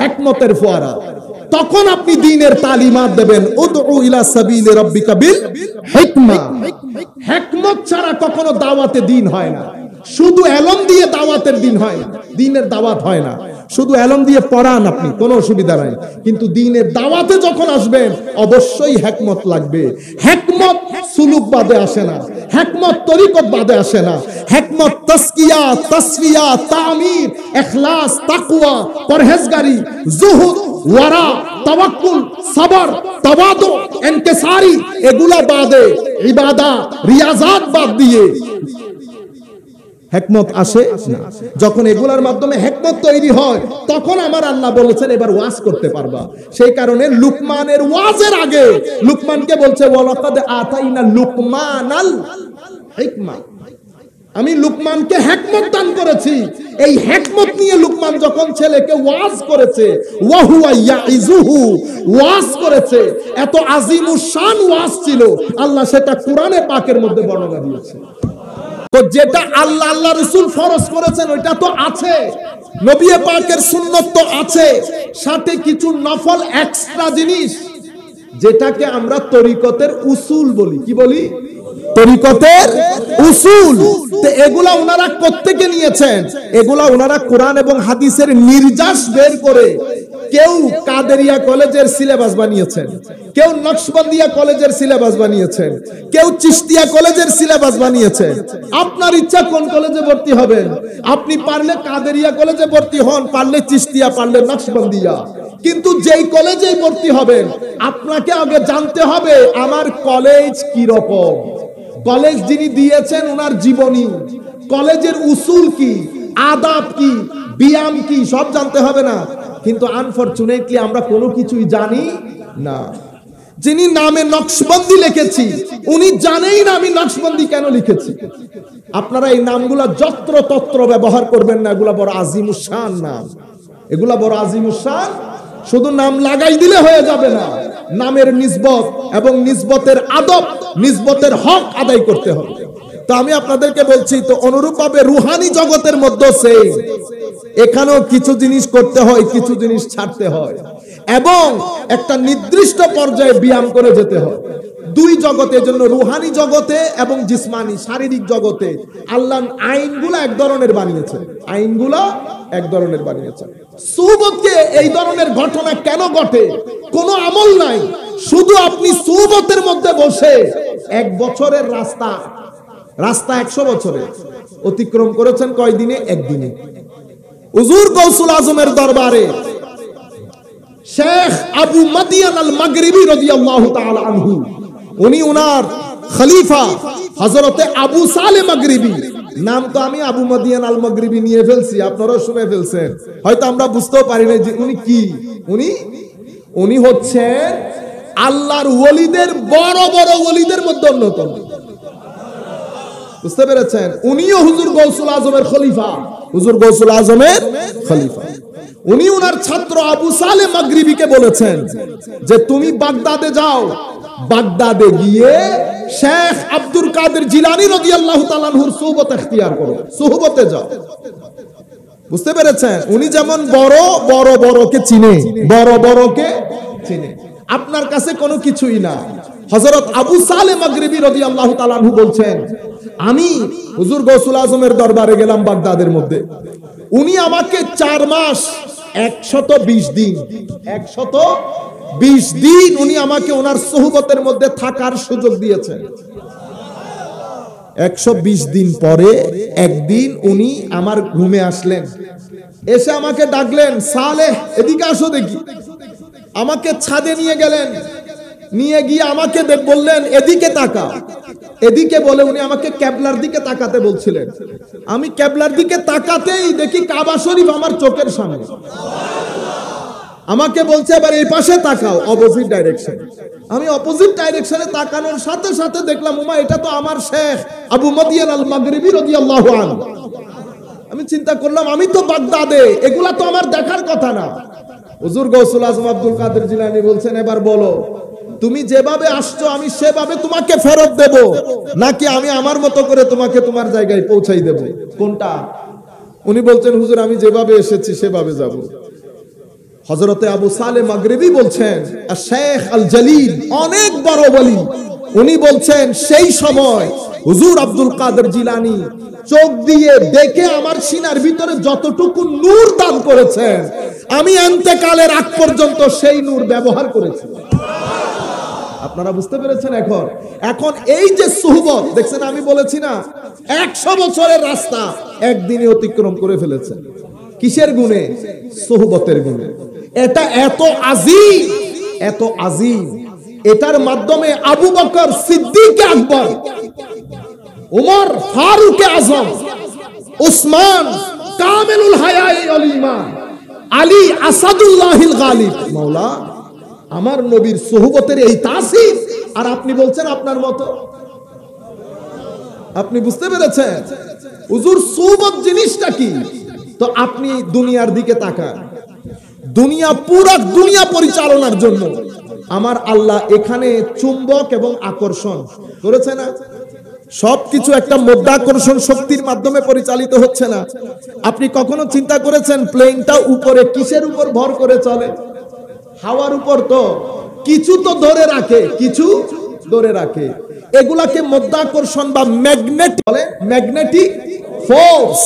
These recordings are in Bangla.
হিকমতের ফোয়ারা। তখন আপনি দ্বীনের তালিমাত দেবেন, উদউ ইলা সাবিলি রাব্বিকা বিল হিকমা। হিকমত ছাড়া কখনো দাওয়াতে দ্বীন হয় না। শুধু ইলম দিয়ে দাওয়াতের দ্বীন হয় না, দ্বীনের দাওয়াত হয় না। শুধু ইলম দিয়ে পড়ান আপনি, কোনো অসুবিধা নাই, কিন্তু দ্বীনের দাওয়াতে যখন আসবেন অবশ্যই হিকমত লাগবে। হিকমত সুলুক বাদে আসে না, হিকমত তরিকত বাদে আসে না। হিকমত তাসকিয়া, তাসফিয়া, তামির, ইখলাস, তাকওয়া, পরহেজগারি, যুহুদ, ওয়ারা, তাওয়াক্কুল, সবর, তাওয়াদু, ইনকিসারি, এগুলা বাদে ইবাদা, রিয়াজাত বাদ দিয়ে হিকমত আসে না। যখন এগুলার মাধ্যমে হিকমত তৈরি হয় তখন আমার আল্লাহ বলেছেন এবার ওয়াজ করতে পারবা। সেই কারণে লুকমানের ওয়াজের আগে লুকমানকে বলছে ওয়ালাকাদ আতাইনা লুকমানাল হিকমা, আমি লুকমানকে হিকমত দান করেছি। এই হিকমত নিয়ে লুকমান যখন ছেলেকে ওয়াজ করেছে, ওয়া হুয়া ইয়াইজুহু, ওয়াজ করেছে, এত আজিমুশ শান ওয়াজ ছিল, আল্লাহ সেটা কোরআনে পাকের মধ্যে বর্ণনা দিয়েছে। তো যেটা আল্লাহ আল্লাহ রাসূল ফরজ করেছেন ওইটা তো আছে, নবী পাকের সুন্নাত তো আছে, সাথে কিছু নফল এক্সট্রা জিনিস যেটাকে আমরা তরিকতের উসুল বলি। কি বলি? তরিকতের উসুল। তো এগুলা ওনারা কোত্থেকে নিয়েছেন? এগুলা ওনারা কোরআন এবং হাদিসের নির্যাস বের করে কেউ কাদেরিয়া কলেজের সিলেবাস বানিয়েছেন, কেউ নকশবন্দিয়া কলেজের সিলেবাস বানিয়েছেন, কেউ চিশতিয়া কলেজের সিলেবাস বানিয়েছেন। আপনার ইচ্ছা কোন কলেজে ভর্তি হবেন, আপনি পারলে কাদেরিয়া কলেজে ভর্তি হন, পারলে চিশতিয়া, পারলে নকশবন্দিয়া। কিন্তু যেই কলেজেই ভর্তি হবেন আপনাকে আগে জানতে হবে আমার কলেজ কি রকম, কলেজ যিনি দিয়েছেন ওনার জীবনী, কলেজের উসুল কি, আদাব কি, বিয়াম কি, সব জানতে হবে না। কিন্তু আনফরচুনেটলি আমরা কোনো কিছুই জানি না। যিনি নামে নকশবন্দি লিখেছি উনি জানেই না আমি নকশবন্দি কেন লিখেছি। আপনারা এই নামগুলা যত্র তত্র ব্যবহার করবেন না, এগুলা বড় আজিমুশ শান নাম, এগুলা বড় আজিমুশ শান। শুধু নাম লাগাই দিলে হয়ে যাবে না, নামের নিসবত এবং নিসবতের আদব, নিসবতের হক আদায় করতে হবে। তো আমি আপনাদেরকে বলছি, তো অনুরূপভাবে রুহানি জগতের মধ্যে সেই এখানেও কিছু জিনিস করতে হয়, কিছু জিনিস ছাড়তে হয়, এবং একটা নির্দিষ্ট পর্যায়ে ব্যায়াম করে যেতে হয়। দুই জগতের জন্য, রুহানি জগতে এবং জিসমানি শারীরিক জগতে আল্লাহ আইনগুলো এক ধরনের বানিয়েছে, আইনগুলো এক ধরনের বানিয়েছে। সুবতকে এই ধরনের ঘটনা কেন ঘটে? কোনো আমল নাই, শুধু আপনি সুবতের মধ্যে বসে 1 বছরের রাস্তা 100 বছরে অতিক্রম করেছেন কয় দিনে? 1 দিনে। হুজুর গৌসুল আজমের দরবারে শেখ আবু মাদিয়ান আল মাগরিবি রাদিয়াল্লাহু তাআলা আনহু, উনি ওনার খলিফা হযরতে আবু সালে মাগরিবি, নাম তো আমি আবু মাদিয়ান আল মাগরিবি নিয়ে ফেলছি, আপনারাও শুনে ফেলছেন, হয়তো আমরা বুঝতেও পারি না যে উনি কি। উনি হচ্ছেন আল্লাহর ওলিদের বড় বড় ওলিদের মধ্যে অন্যতম। বুঝতে পেরেছেন? উনিও হুজুর গৌসুল আজমের খলিফা, হুজুর গৌসুল আজমের খলিফা। উনি ওনার ছাত্র আবু সালে মাগরিবিকে বলেছেন যে তুমি বাগদাদে যাও, বাগদাদে গিয়ে শেখ আব্দুল কাদের জিলানী রাদিয়াল্লাহু তাআলা আনহুর সুহবত ইখতিয়ার করো, সুহবতে যাও। বুঝতে পেরেছেন? উনি যেমন বড় বড়কে চিনে, বড় বড়কে চিনে, আপনার কাছে কোনো কিছুই না। হযরত আবু সালে মাগরিবি রাদিয়াল্লাহু তাআলা আনহু বলছেন, আমি হুজুর গৌসুল আজমের দরবারে গেলাম বাগদাদের মধ্যে, উনি আমাকে 4 মাস 120 দিন 120 দিন উনি আমাকে ওনার সুহবতের মধ্যে থাকার সুযোগ দিয়েছেন। 120 দিন পরে একদিন উনি আমার রুমে আসলেন, এসে আমাকে ডাকলেন, সালেহ এদিকে আসো দেখি। আমাকে ছাদে নিয়ে গেলেন, নিয়ে গিয়ে আমাকে বললেন এদিকে তাকা। এদিকে বলে উনি আমাকে কিবলার দিকে তাকাতে বলছিলেন। আমি কিবলার দিকে তাকাতেই দেখি কাবা শরীফ আমার চোখের সামনে। আমাকে বলছে এবার এই পাশে তাকাও, অপোজিট ডাইরেকশন। আমি অপোজিট ডাইরেকশনে তাকানোর সাথে সাথে দেখলাম ওমা এটা তো আমার শেখ আবু মাদিয়ান আল মাগরিবি রাদিয়াল্লাহু আনহু। আমি চিন্তা করলাম আমি তো বাগদাদে, এগুলা তো আমার দেখার কথা না। হুজুর গৌসুল আজম আব্দুল কাদের জিলানী বলছেন এবার বলো তুমি যেভাবে আসছো আমি সেভাবে তোমাকে ফেরত দেব, নাকি আমি আমার মতো করে তোমাকে তোমার জায়গায় পৌঁছাই দেব, কোনটা? উনি বলছেন হুজুর আমি যেভাবে এসেছি সেভাবে যাব। হযরতে আবু সালেহ মাগরিবি বলছেন, শেখ আল জলিল অনেক বড় ওলি, উনি বলছেন সেই সময় হুজুর আব্দুল কাদের জিলানী চোখ দিয়ে দেখে আমার সিনার ভিতরে যতটুকু নূর দান করেছেন, আমি ইন্তেকালের আগ পর্যন্ত সেই নূর ব্যবহার করেছি। আপনারা বুঝতে পেরেছেন? এখন এই যে সুহবত দেখছেন, আমি বলেছি না 100 বছরের রাস্তা একদিনে অতিক্রম করে ফেলেছে। কিসের গুণে? সুহবতের গুণে। এটা এত আজিম, এত আজিম, এটার মাধ্যমে আবু বকর সিদ্দিক আকবর, উমর ফারুক আজম, উসমান কামিলুল হায়ায়ে ওয়াল ঈমান, আলী আসাদুল্লাহিল গালিব, মাওলা আমার নবীর সুহবতের এই তাসির, আর আপনি বলছেন আপনার মতো। আপনি বুঝতে পেরেছেন হুজুর সুহবত জিনিসটা কি? তো আপনি দুনিয়ার দিকে তাকান, দুনিয়া, পুরো দুনিয়া পরিচালনার জন্য আমার আল্লাহ এখানে চুম্বক এবং আকর্ষণ করেছে না? সবকিছু একটা মাধ্যাকর্ষণ শক্তির মাধ্যমে পরিচালিত হচ্ছে না? আপনি কখনো চিন্তা করেছেন প্লেনটা উপরে কিসের উপর ভর করে চলে? হাওয়ার উপর। তো কিছু তো ধরে রাখে, কিছু ধরে রাখে। এগুলাকে মাধ্যাকর্ষণ বা ম্যাগনেটিক বলে, ম্যাগনেটিক ফোর্স।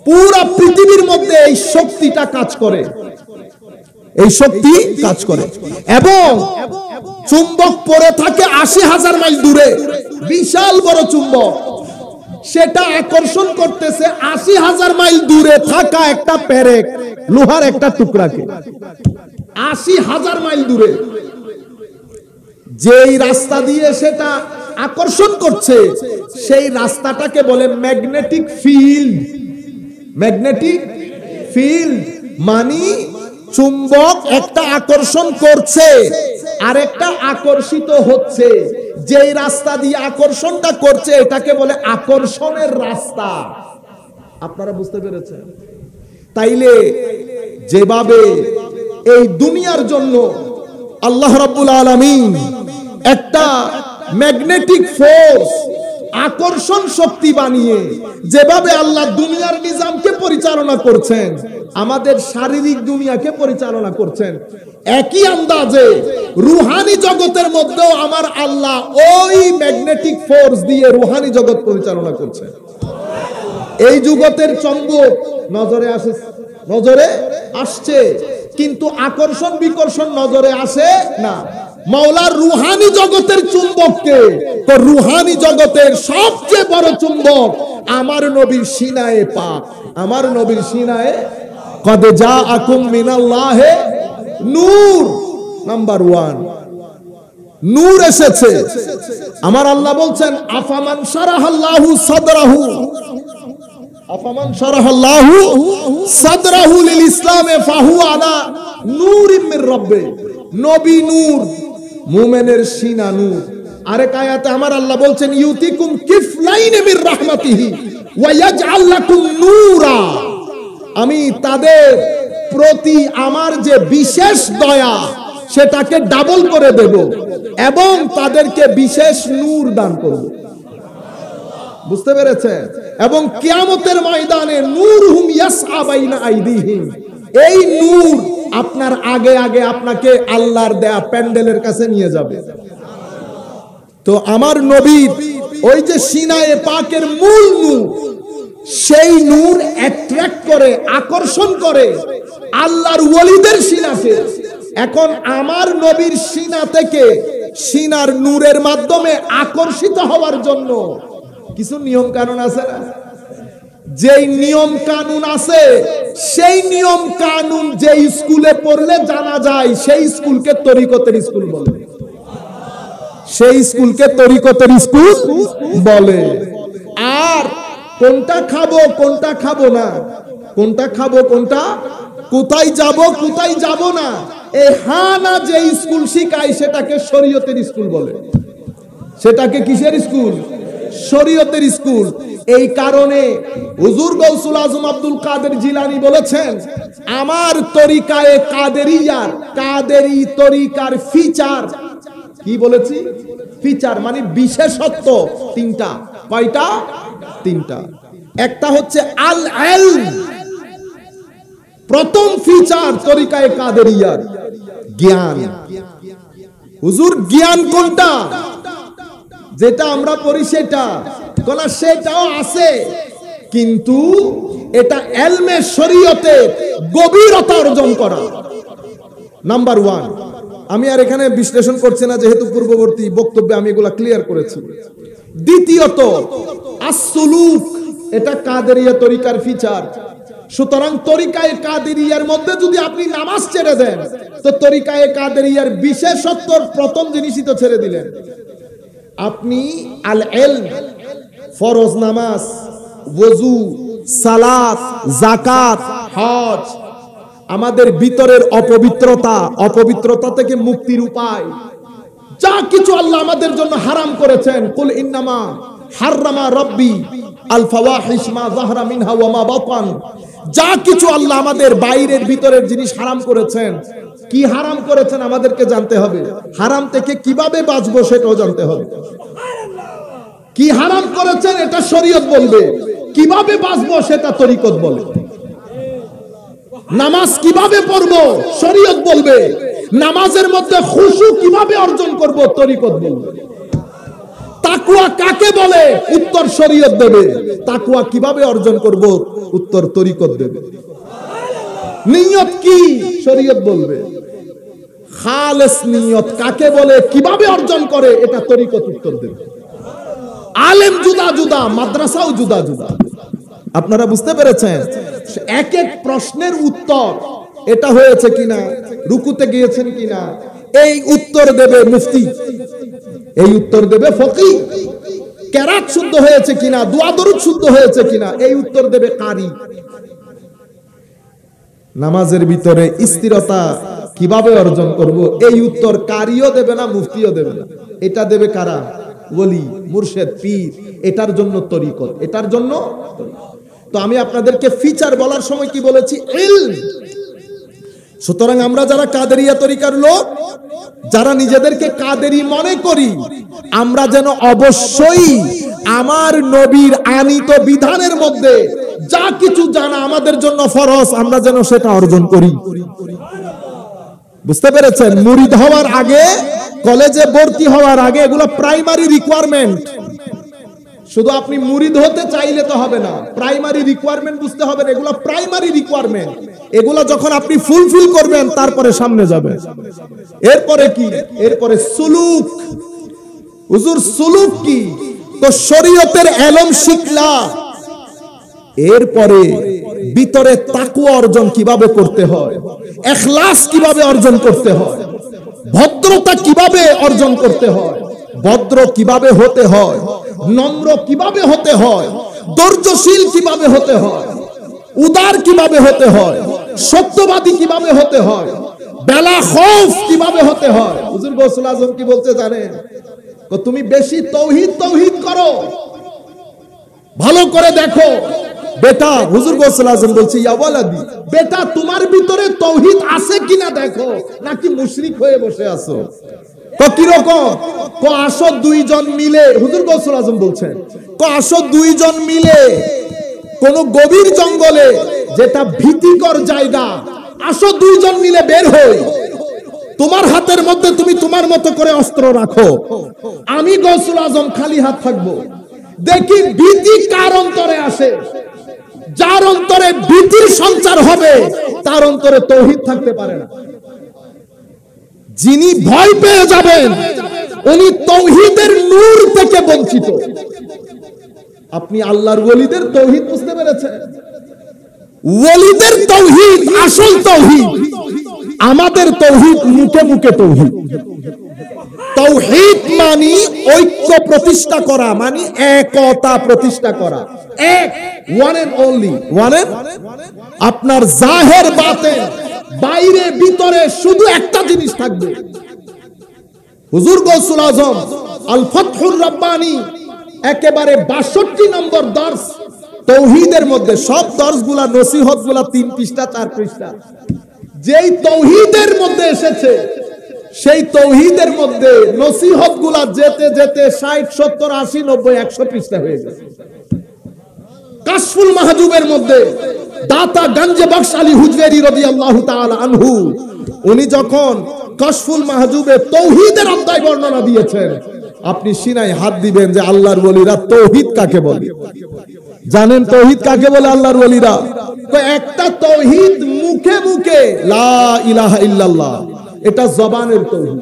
পুরো পৃথিবীর মধ্যে এই শক্তিটা কাজ করে, এই শক্তি কাজ করে। এবং চুম্বক পড়ে থাকে 80,000 মাইল দূরে, বিশাল বড় চুম্বক, সেটা আকর্ষণ করতেছে 80,000 মাইল দূরে থাকা একটা পেরেক, লোহার একটা টুকরাকে। 80,000 মাইল দূরে যেই রাস্তা দিয়ে সেটা আকর্ষণ করছে, সেই রাস্তাটাকে বলে ম্যাগনেটিক ফিল্ড। ম্যাগনেটিক ফিল্ড মানে চুম্বক একটা আকর্ষণ করছে আর একটা আকর্ষিত হচ্ছে। যেই রাস্তা দিয়ে আকর্ষণটা করছে এটাকে বলে আকর্ষণের রাস্তা। আপনারা বুঝতে পেরেছেন? তাইলে যেভাবে এই দুনিয়ার জন্য আল্লাহ রাব্বুল আলামিন একটা ম্যাগনেটিক ফোর্স, আকর্ষণ শক্তি বানিয়ে যেভাবে আল্লাহ দুনিয়ার নিজামকে পরিচালনা করছেন, আমাদের শারীরিক দুনিয়াকে পরিচালনা করছেন, একই আন্দাজে রুহানি জগতের মধ্যেও আমার আল্লাহ ওই ম্যাগনেটিক ফোর্স দিয়ে রুহানি জগৎ পরিচালনা করছেন। এই জগতের চম্বক নজরে আসছে, কিন্তু আকর্ষণ বিকর্ষণ নজরে আসে না। মাওলার রুহানি জগতের চুম্বককে, তো রুহানি জগতের সবচেয়ে বড় চুম্বক আমার নবীর সিনায়ে পাক, আমার নবীর সিনায়ে কদ জাআকুম মিনাল্লাহি নূর। নাম্বার 1 নূর এসেছে। আমার আল্লাহ বলছেন আফামান শারাহাল্লাহু সাদরাহু, আফামান শারাহাল্লাহু সাদরাহু লিল ইসলামে ফাহুয়া আলা নূরিম মির রাব্বি। নবী নূর, মুমিনের সিনা নূর। আরেক আয়াতে আমার আল্লাহ বলছেন ইউতিকুম কিফলাইনে মির রাহমাতিহি ওয়া ইয়াজআল লাকুম নূরা। আমি তাদের প্রতি আমার যে বিশেষ দয়া সেটাকে ডাবল করে দেব এবং তাদেরকে বিশেষ নূর দান করব। বুঝতে পেরেছেন? এবং কিয়ামতের ময়দানে নূরহুম ইয়াসআ বাইনা আইদিহিম, এই নূর আপনার আগে আগে আপনাকে আল্লাহর দেয়া প্যান্ডেলের কাছে নিয়ে যাবে। তো আমার নবীর ওই যে সিনায়ে পাকের মূল নূর, সেই নূর অ্যাট্রাক্ট করে, আকর্ষণ করে আল্লাহর ওলিদের সিনাকে। এখন আমার নবীর সিনা থেকে সিনার নূরের মাধ্যমে আকর্ষিত হওয়ার জন্য কিছু নিয়ম কানুন আছে না? যেই নিয়ম কানুন আছে, সেই নিয়ম কানুন যে স্কুলে পড়লে জানা যায়, সেই স্কুলকে তরিকতের স্কুল বলে। সেই স্কুলকে তরিকতের স্কুল বলে। আর কোনটা খাবো কোনটা খাবো না, কোনটা খাবো কোনটা, কোথায় যাব কোথায় যাব না, এই হানা যে স্কুল শিখায় সেটাকে শরীয়তের স্কুল বলে। সেটাকে কিসের স্কুল? শরীয়তের স্কুল। এই কারণে হুজুর গৌসুল আজম আব্দুল কাদের জিলানী বলেছেন আমার তরিকায়ে কাদেরিয়ার, কাদেরি তরিকার ফিচার, কি বলেছি? ফিচার মানে বিশেষত্ব তিনটা। কয়টা? তিনটা। একটা হচ্ছে আল ইলম, প্রথম ফিচার তরিকায়ে কাদেরিয়ার জ্ঞান। হুজুর জ্ঞান কোনটা? যেটা আমরা পড়ি সেটা কোন? সেটাও আছে, কিন্তু এটা ইলমে শরীয়তে গভীরতা অর্জন করা নাম্বার 1। আমি আর এখানে বিশ্লেষণ করছি না, যেহেতু পূর্ববর্তী বক্তব্যে আমি এগুলা ক্লিয়ার করেছি। দ্বিতীয়ত আসসুলুক, এটা কাদেরিয়া তরিকার ফিচার। সুতরাং তরিকায়ে কাদেরিয়ার মধ্যে যদি আপনি নামাজ ছেড়ে দেন, তো তরিকায়ে কাদেরিয়ার বিশেষত্বর প্রথম জিনিসই তো ছেড়ে দিলেন আপনি। আল ইলম, ফরজ নামাজ, ওযু, সালাত, যাকাত, হজ, আমাদের ভিতরের অপবিত্রতা থেকে মুক্তির উপায়, যা কিছু আল্লাহ আমাদের জন্য হারাম করেছেন, কুল ইন্নামা হাররামা রাব্বি আল ফাওয়াহিশ মা যাহরা মিনহা ওয়া মা বাতান, যা কিছু আল্লাহ আমাদের বাইরের ভিতরের জিনিস হারাম করেছেন, কি হারাম করেছেন আমাদেরকে জানতে হবে। হারাম থেকে কিভাবে বাঁচবো সেটাও জানতে হবে। কি হারাম করেছেন এটা শরীয়ত বলবে, কিভাবে বাঁচবো সেটা তরিকত বলে। নামাজ কিভাবে পড়বো শরীয়ত বলবে, নামাজের মধ্যে খুশু কিভাবে অর্জন করব তরিকত বলবে। তাকওয়া কাকে বলে উত্তর শরীয়ত দেবে, তাকওয়া কিভাবে অর্জন করব উত্তর তরিকত দেবে। নিয়ত কি শরীয়ত বলবে, খালেস নিয়ত কাকে বলে কিভাবে অর্জন করে এটা তরিকত উত্তর দেবে। আলেম জুদা জুদা, মাদ্রাসাও জুদা জুদা। আপনারা বুঝতে পেরেছেন? এক এক প্রশ্নের উত্তর, এটা হয়েছে কিনা, রুকুতে গিয়েছেন কিনা, এই উত্তর দেবে মুফতি, এই উত্তর দেবে ফকিহ। কেরাত শুদ্ধ হয়েছে কিনা, দোয়া দরুদ শুদ্ধ হয়েছে কিনা, এই উত্তর দেবে কারি। নামাজের ভিতরে স্থিরতা কিভাবে অর্জন করব, এই উত্তর কারিও দেবে না, মুফতিও দেবে না। এটা দেবে কারা? ওলি, মুর্শেদ, পীর। এটার জন্য তরিকত, এটার জন্য। তো আমি আপনাদেরকে ফিচার বলার সময় কি বলেছি? ইলম। সুতরাং আমরা যারা কাদেরিয়া তরিকার লোক, যারা নিজেদেরকে কাদেরি মনে করি, আমরা যেন অবশ্যই আমার নবীর আনিত বিধানের মধ্যে যা কিছু জানা আমাদের জন্য ফরজ, আমরা যেন সেটা অর্জন করি। বুঝতে পেরেছেন? মুরিদ হওয়ার আগে, কলেজে ভর্তি হওয়ার আগে এগুলো প্রাইমারি রিকোয়ারমেন্ট। শুধু আপনি মুরিদ হতে চাইলে তো হবে না, প্রাইমারি রিকোয়ারমেন্ট বুঝতে হবে। এগুলো প্রাইমারি রিকোয়ারমেন্ট, এগুলো যখন আপনি ফুলফিল করবেন তারপরে সামনে যাবে। এরপরে কি? এরপরে সুলুক। হুজুর সুলুক কি? তো শরীয়তের ইলম শিখলা, এরপরে ভিতরে তাকওয়া অর্জন কিভাবে করতে হয়, ইখলাস কিভাবে অর্জন করতে হয়, ভদ্রতা কিভাবে অর্জন করতে হয়, ভদ্র কিভাবে হতে হয়, নম্র কিভাবে হতে হয়, ধৈর্যশীল কিভাবে হতে হয়, উদার কিভাবে হতে হয়, সত্যবাদী কিভাবে হতে হয়, বেলা খৌফ কিভাবে হতে হয়। হুজুর গৌসুল আজম কি বলতে জানেন? তুমি বেশি তৌহিদ তৌহিদ করো, ভালো করে দেখো বেটা। হুজুর গৌসুল আজম বলছে, ইয়া ওয়ালাদি, বেটা তোমার ভিতরে তৌহিদ আছে কিনা দেখো, নাকি মুশরিক হয়ে বসে আছো। তো কিরকম? আসো দুইজন মিলে, হুজুর গৌসুল আজম বলছেন, আসো দুইজন মিলে কোন গভীর জঙ্গলে, যেটা ভীতিকর জায়গা, আসো দুইজন মিলে বের হই। তোমার হাতের মধ্যে তুমি তোমার মতো করে অস্ত্র রাখো, আমি গৌসুল আজম খালি হাত থাকবো। দেখি ভীতি কার অন্তরে আসে। যার অন্তরে ভীতির সঞ্চার হবে তার অন্তরে তৌহিদ থাকতে পারে না। যিনি ভয় পেয়ে যাবেন উনি তৌহিদের নূর থেকে বঞ্চিত। আপনি আল্লাহর ওলিদের তৌহিদ বুঝতে পেরেছেন? ওলিদের তৌহিদ আসল তৌহিদ, আমাদের তৌহিদ মুখে মুখে তৌহিদ। তাওহীদ মানে ঐক্য প্রতিষ্ঠা করা, মানে একতা প্রতিষ্ঠা করা, এক, one and only, one and. আপনার জাহের বাতেন, বাইরে ভিতরে শুধু একটা জিনিস থাকবে। হুজুর গৌসুল আজম আল ফাতহুর রাব্বানী একেবারে 62 নম্বর দর্স তাওহীদের মধ্যে, সব দর্সগুলা নসিহতগুলা 3 পৃষ্ঠা 4 পৃষ্ঠা, যেই তাওহীদের মধ্যে এসেছে সেই তাওহীদের মধ্যে নসিহতগুলা যেতে যেতে 60 70 80 90 100 পৃষ্ঠা হয়ে গেছে। কাশফুল মাহজুবের মধ্যে দাতা গঞ্জে বখশ আলী হুজবেরি রাদিয়াল্লাহু তাআলা আনহু উনি যখন কাশফুল মাহজুবে তাওহীদের অধ্যায় বর্ণনা দিয়েছেন, আপনি সিনায় হাত দিবেন যে আল্লাহর ওলিরা তাওহীদ কাকে বলে। জানেন তাওহীদ কাকে বলে আল্লাহর ওলিরা? তো একটা তাওহীদ মুখে মুখে লা ইলাহা ইল্লাল্লাহ, এটা জবানের তাওহীদ।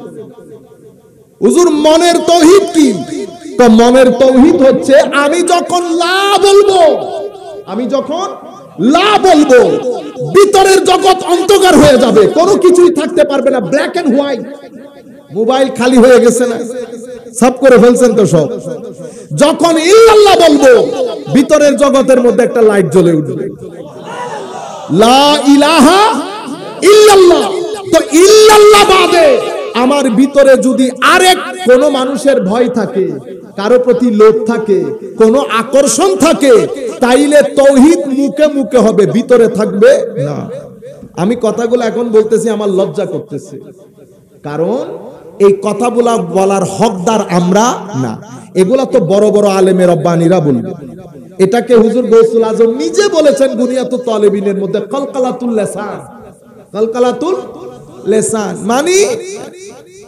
হুজুর মনের তাওহীদ কি? তো মনের তাওহীদ হচ্ছে আমি যখন লা বলবো, আমি যখন লা বলবো, ভিতরের জগৎ অন্ধকার হয়ে যাবে, কোনো কিছুই থাকতে পারবে না, ব্ল্যাক এন্ড হোয়াইট। মোবাইল খালি হয়ে গেছে না, সব করে ফেলছেন তো সব। যখন ইল্লাল্লাহ বলবো, ভিতরের জগতের মধ্যে একটা লাইট জ্বলে উঠবে, লা ইলাহা ইল্লাল্লাহ। তো ইল্লাল্লাহ বাদে আমার ভিতরে যদি আরেক কোন মানুষের ভয় থাকে, কারো প্রতি লোভ থাকে, কোন আকর্ষণ থাকে, তাইলে তাওহীদ মুখে মুখে হবে, ভিতরে থাকবে না। আমি কথাগুলো এখন বলতেছি, আমার লজ্জা করতেছে, কারণ এই কথাগুলা বলার হকদার আমরা না। এগুলা তো বড় বড় আলেমে রব্বানীরা বলবে। এটাকে হুজুর গৌসুল আজম নিজে বলেছেন গুনিয়াতুত তালেবিনের মধ্যে, কলকলাতুল লিসান। কলকলাতুল লিসান মানে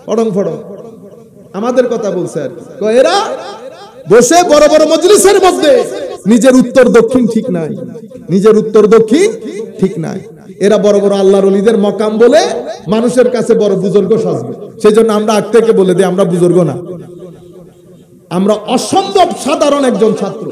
ফড়ং ফড়ং আমাদের কথা বলছে আর কি। এরা বসে বড় বড় মজলিসের মধ্যে নিজের উত্তর দক্ষিণ ঠিক নাই, নিজের উত্তর দক্ষিণ ঠিক নাই। এরা বড় বড় আল্লাহর ওলিদের মকাম বলে মানুষের কাছে বড় বুজুর্গ সাজবে। সেজন্য আমরা আগ থেকে বলে দিই, আমরা বুজুর্গ না, আমরা অসম্ভব সাধারণ একজন ছাত্র।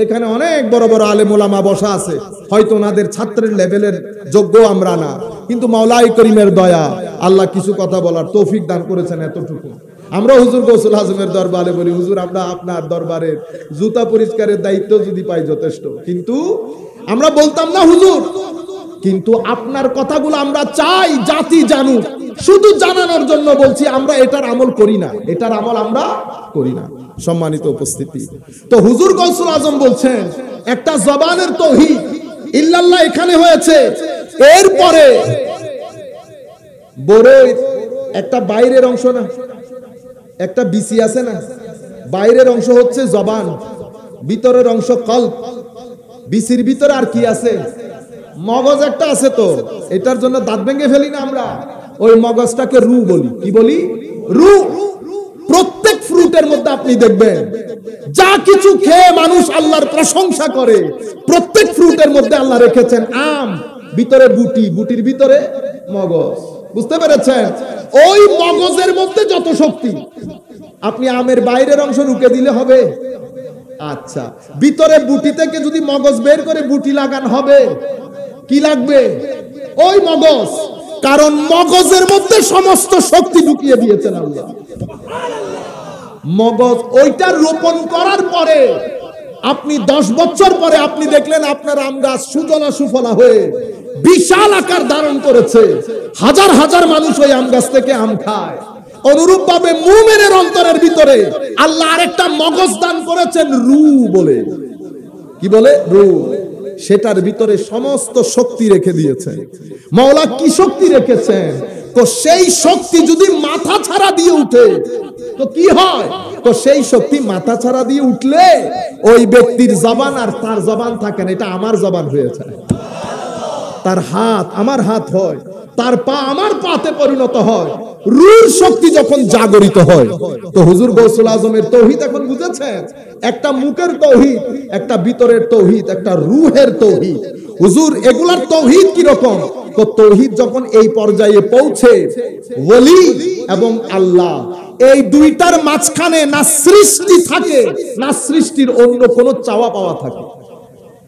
এখানে অনেক বড় বড় আলেম ওলামা বসা আছে, হয়তো ওনাদের ছাত্রের লেভেলের যোগ্য আমরা না, কিন্তু মাওলাই করিমের দয়া, আল্লাহ কিছু কথা বলার তৌফিক দান করেছেন এতটুকু। আমরা হুজুর গৌসুল আজমের দরবারে বলি, হুজুর আমরা আপনার দরবারের জুতা পরিষ্কারের দায়িত্ব যদি পাই যথেষ্ট, কিন্তু আমরা বলতাম না হুজুর। কিন্তু আপনার কথাগুলো আমরা চাই জাতি জানুক, শুধু জানানোর জন্য বলছি, আমরা এটার আমল করি না, এটার আমল আমরা করি না। সম্মানিত উপস্থিতি, তো হুজুর গৌসুল আজম বলছেন একটা জবানের তাওহীদ ইল্লাল্লাহ এখানে হয়েছে। এরপরে বড় একটা বাইরের অংশ না, একটা বিসি আছে না, বাইরের অংশ হচ্ছে জবান, ভিতরের অংশ কলব। বিসির ভিতরে আর কি আছে? মগজ একটা আছে। তো এটার জন্য দাঁত ভেঙে ফেলি না আমরা, ওই মগজটাকে রু বলি। কি বলি? রু। প্রত্যেক ফ্রুটের মধ্যে আপনি দেখবেন যা কিছু খেয়ে মানুষ আল্লাহর প্রশংসা করে, প্রত্যেক ফ্রুটের মধ্যে আল্লাহ রেখেছেন আম, ভিতরে বুটি, বুটির ভিতরে মগজ। বুঝতে পেরেছেন? ওই মগজের মধ্যে যত শক্তি, আপনি আমের বাইরের অংশ রুকে দিলে হবে? আচ্ছা, ভিতরে বুটি থেকে যদি মগজ বের করে বুটি লাগান হবে? কি লাগবে? ওই মগজ। কারণ মগজের মধ্যে সমস্ত শক্তি ঢুকিয়ে দিয়েছেন আল্লাহ। মগজ ওইটা রোপণ করার পরে আপনি 10 বছর পরে আপনি দেখলেন আপনার আম গাছ সুজলা সুফলা হয়ে বিশাল আকার ধারণ করেছে, হাজার হাজার মানুষ ওই আম গাছ থেকে আম খায়। অনুরূপ ভাবে মুমিনের অন্তরের ভিতরে আল্লাহ আরেকটা মগজ দান করেছেন, রু বলে। কি বলে? রু। সেটার ভিতরে সমস্ত শক্তি রেখে দিয়েছেন। মাওলা কি শক্তি রেখেছেন? তো সেই শক্তি যদি মাথা ছাড়া দিয়ে উঠে তো কি হয়? তো সেই শক্তি মাথা ছাড়া দিয়ে উঠলে ওই ব্যক্তির জবান আর তার জবান থাকে না, এটা আমার জবান হয়েছে। তার হাত আমার হাত হয়, তার পা আমার পাতে পরিণত হয়। রুর শক্তি যখন জাগরিত হয়, তো হুজুর গৌসুল আজমের তাওহীদ এখন বুঝেছেন, একটা মুখের তাওহীদ, একটা ভিতরের তাওহীদ, একটা রুহের তাওহীদ। হুজুর এগুলার তাওহীদ কি রকম? তো তাওহীদ যখন এই পর্যায়ে পৌঁছে, ওলি এবং আল্লাহ এই দুইটার মাঝখানে না সৃষ্টি থাকে, না সৃষ্টির অন্য কোনো চাওয়া পাওয়া থাকে।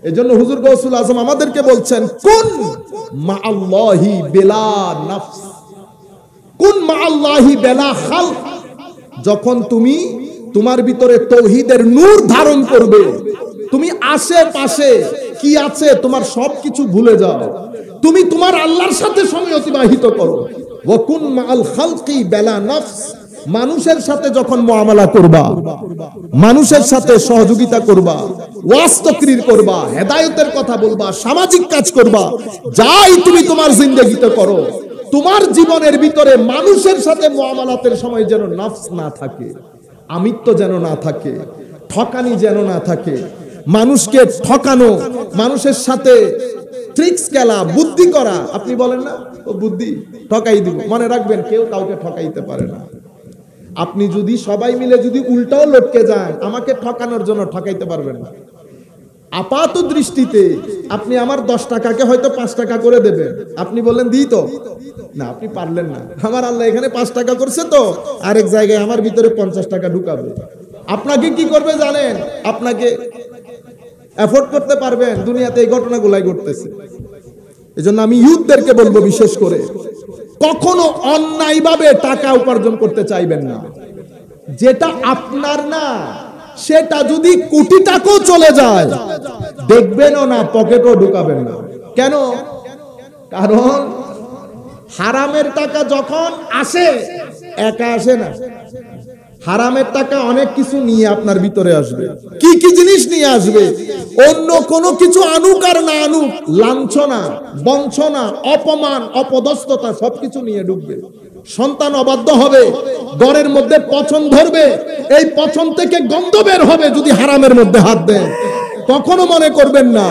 এজন্য হুজুর গৌসুল আজম আমাদেরকে বলছেন, কুন মা আল্লাহি বিলা নফস, কুন মা আল্লাহি বিলা খালক। যখন তুমি তোমার ভিতরে তাওহীদের নূর ধারণ করবে, তুমি আশেপাশে কি আছে তোমার সবকিছু ভুলে যাও, তুমি তোমার আল্লাহর সাথে সময় অতিবাহিত করো। ওয়া কুন মা আল খালকি বিলা নফস। মানুষের সাথে যখন মুআমালা করবা, মানুষের সাথে সহযোগিতা করবা, ওয়াজ তাকরীর করবা, হেদায়েতের কথা বলবা, সামাজিক কাজ করবা, যাই তুমি তোমার জিন্দেগিতে করো, তোমার জীবনের ভিতরে মানুষের সাথে মুআমালাতের সময় যেন নফস না থাকে, আমিত্ব যেন না থাকে, ঠকানি যেন না থাকে। মানুষকে ঠকানো, মানুষের সাথে ট্রিক্স খেলা, বুদ্ধি করা। আপনি বলেন না ও বুদ্ধি, ঠকাই দিব। মনে রাখবেন, কেউ কাউকে ঠকাইতে পারে না। আপনি যদি সবাই মিলে যদি উল্টাও লটকে যান, আমাকে ঠকানোর জন্য ঠকাইতে পারবেন না। আপাত দৃষ্টিতে আপনি আমার 10 টাকাকে হয়তো 5 টাকা করে দেবেন, আপনি বললেন দিই তো না, আপনি পারলেন না। আমার আল্লাহ এখানে 5 টাকা করছে তো আরেক জায়গায় আমার ভিতরে 50 টাকা ঢুকাবে। আপনাকে কি করবে জানেন? আপনাকে এফোর্ড করতে পারবেন। দুনিয়াতে এই ঘটনাগুলাই ঘটতেছে। এজন্য আমি ইউথদেরকে বলবো, বিশেষ করে কখনো অন্যায়ভাবে টাকা উপার্জন করতে চাইবেন না। যেটা আপনার না, সেটা যদি কোটি টাকাও চলে যায়, দেখবেনও না, পকেটও ঢুকাবেন না। কেন? কারণ হারামের টাকা যখন আসে, একা আসে না। হারামের টাকা অনেক কিছু নিয়ে আপনার ভিতরে আসবে। কি কি জিনিস নিয়ে আসবে? অন্য কোনো কিছু আনুক আর না আনুক, লাঞ্ছনা, বঞ্চনা, অপমান, অপদস্থতা সবকিছু নিয়ে ঢুকবে। সন্তান অবাধ্য হবে, ঘরের মধ্যে পচন ধরবে, এই পচন থেকে গন্ধ বের হবে যদি হারামের মধ্যে হাত দেন। কখনো মনে করবেন না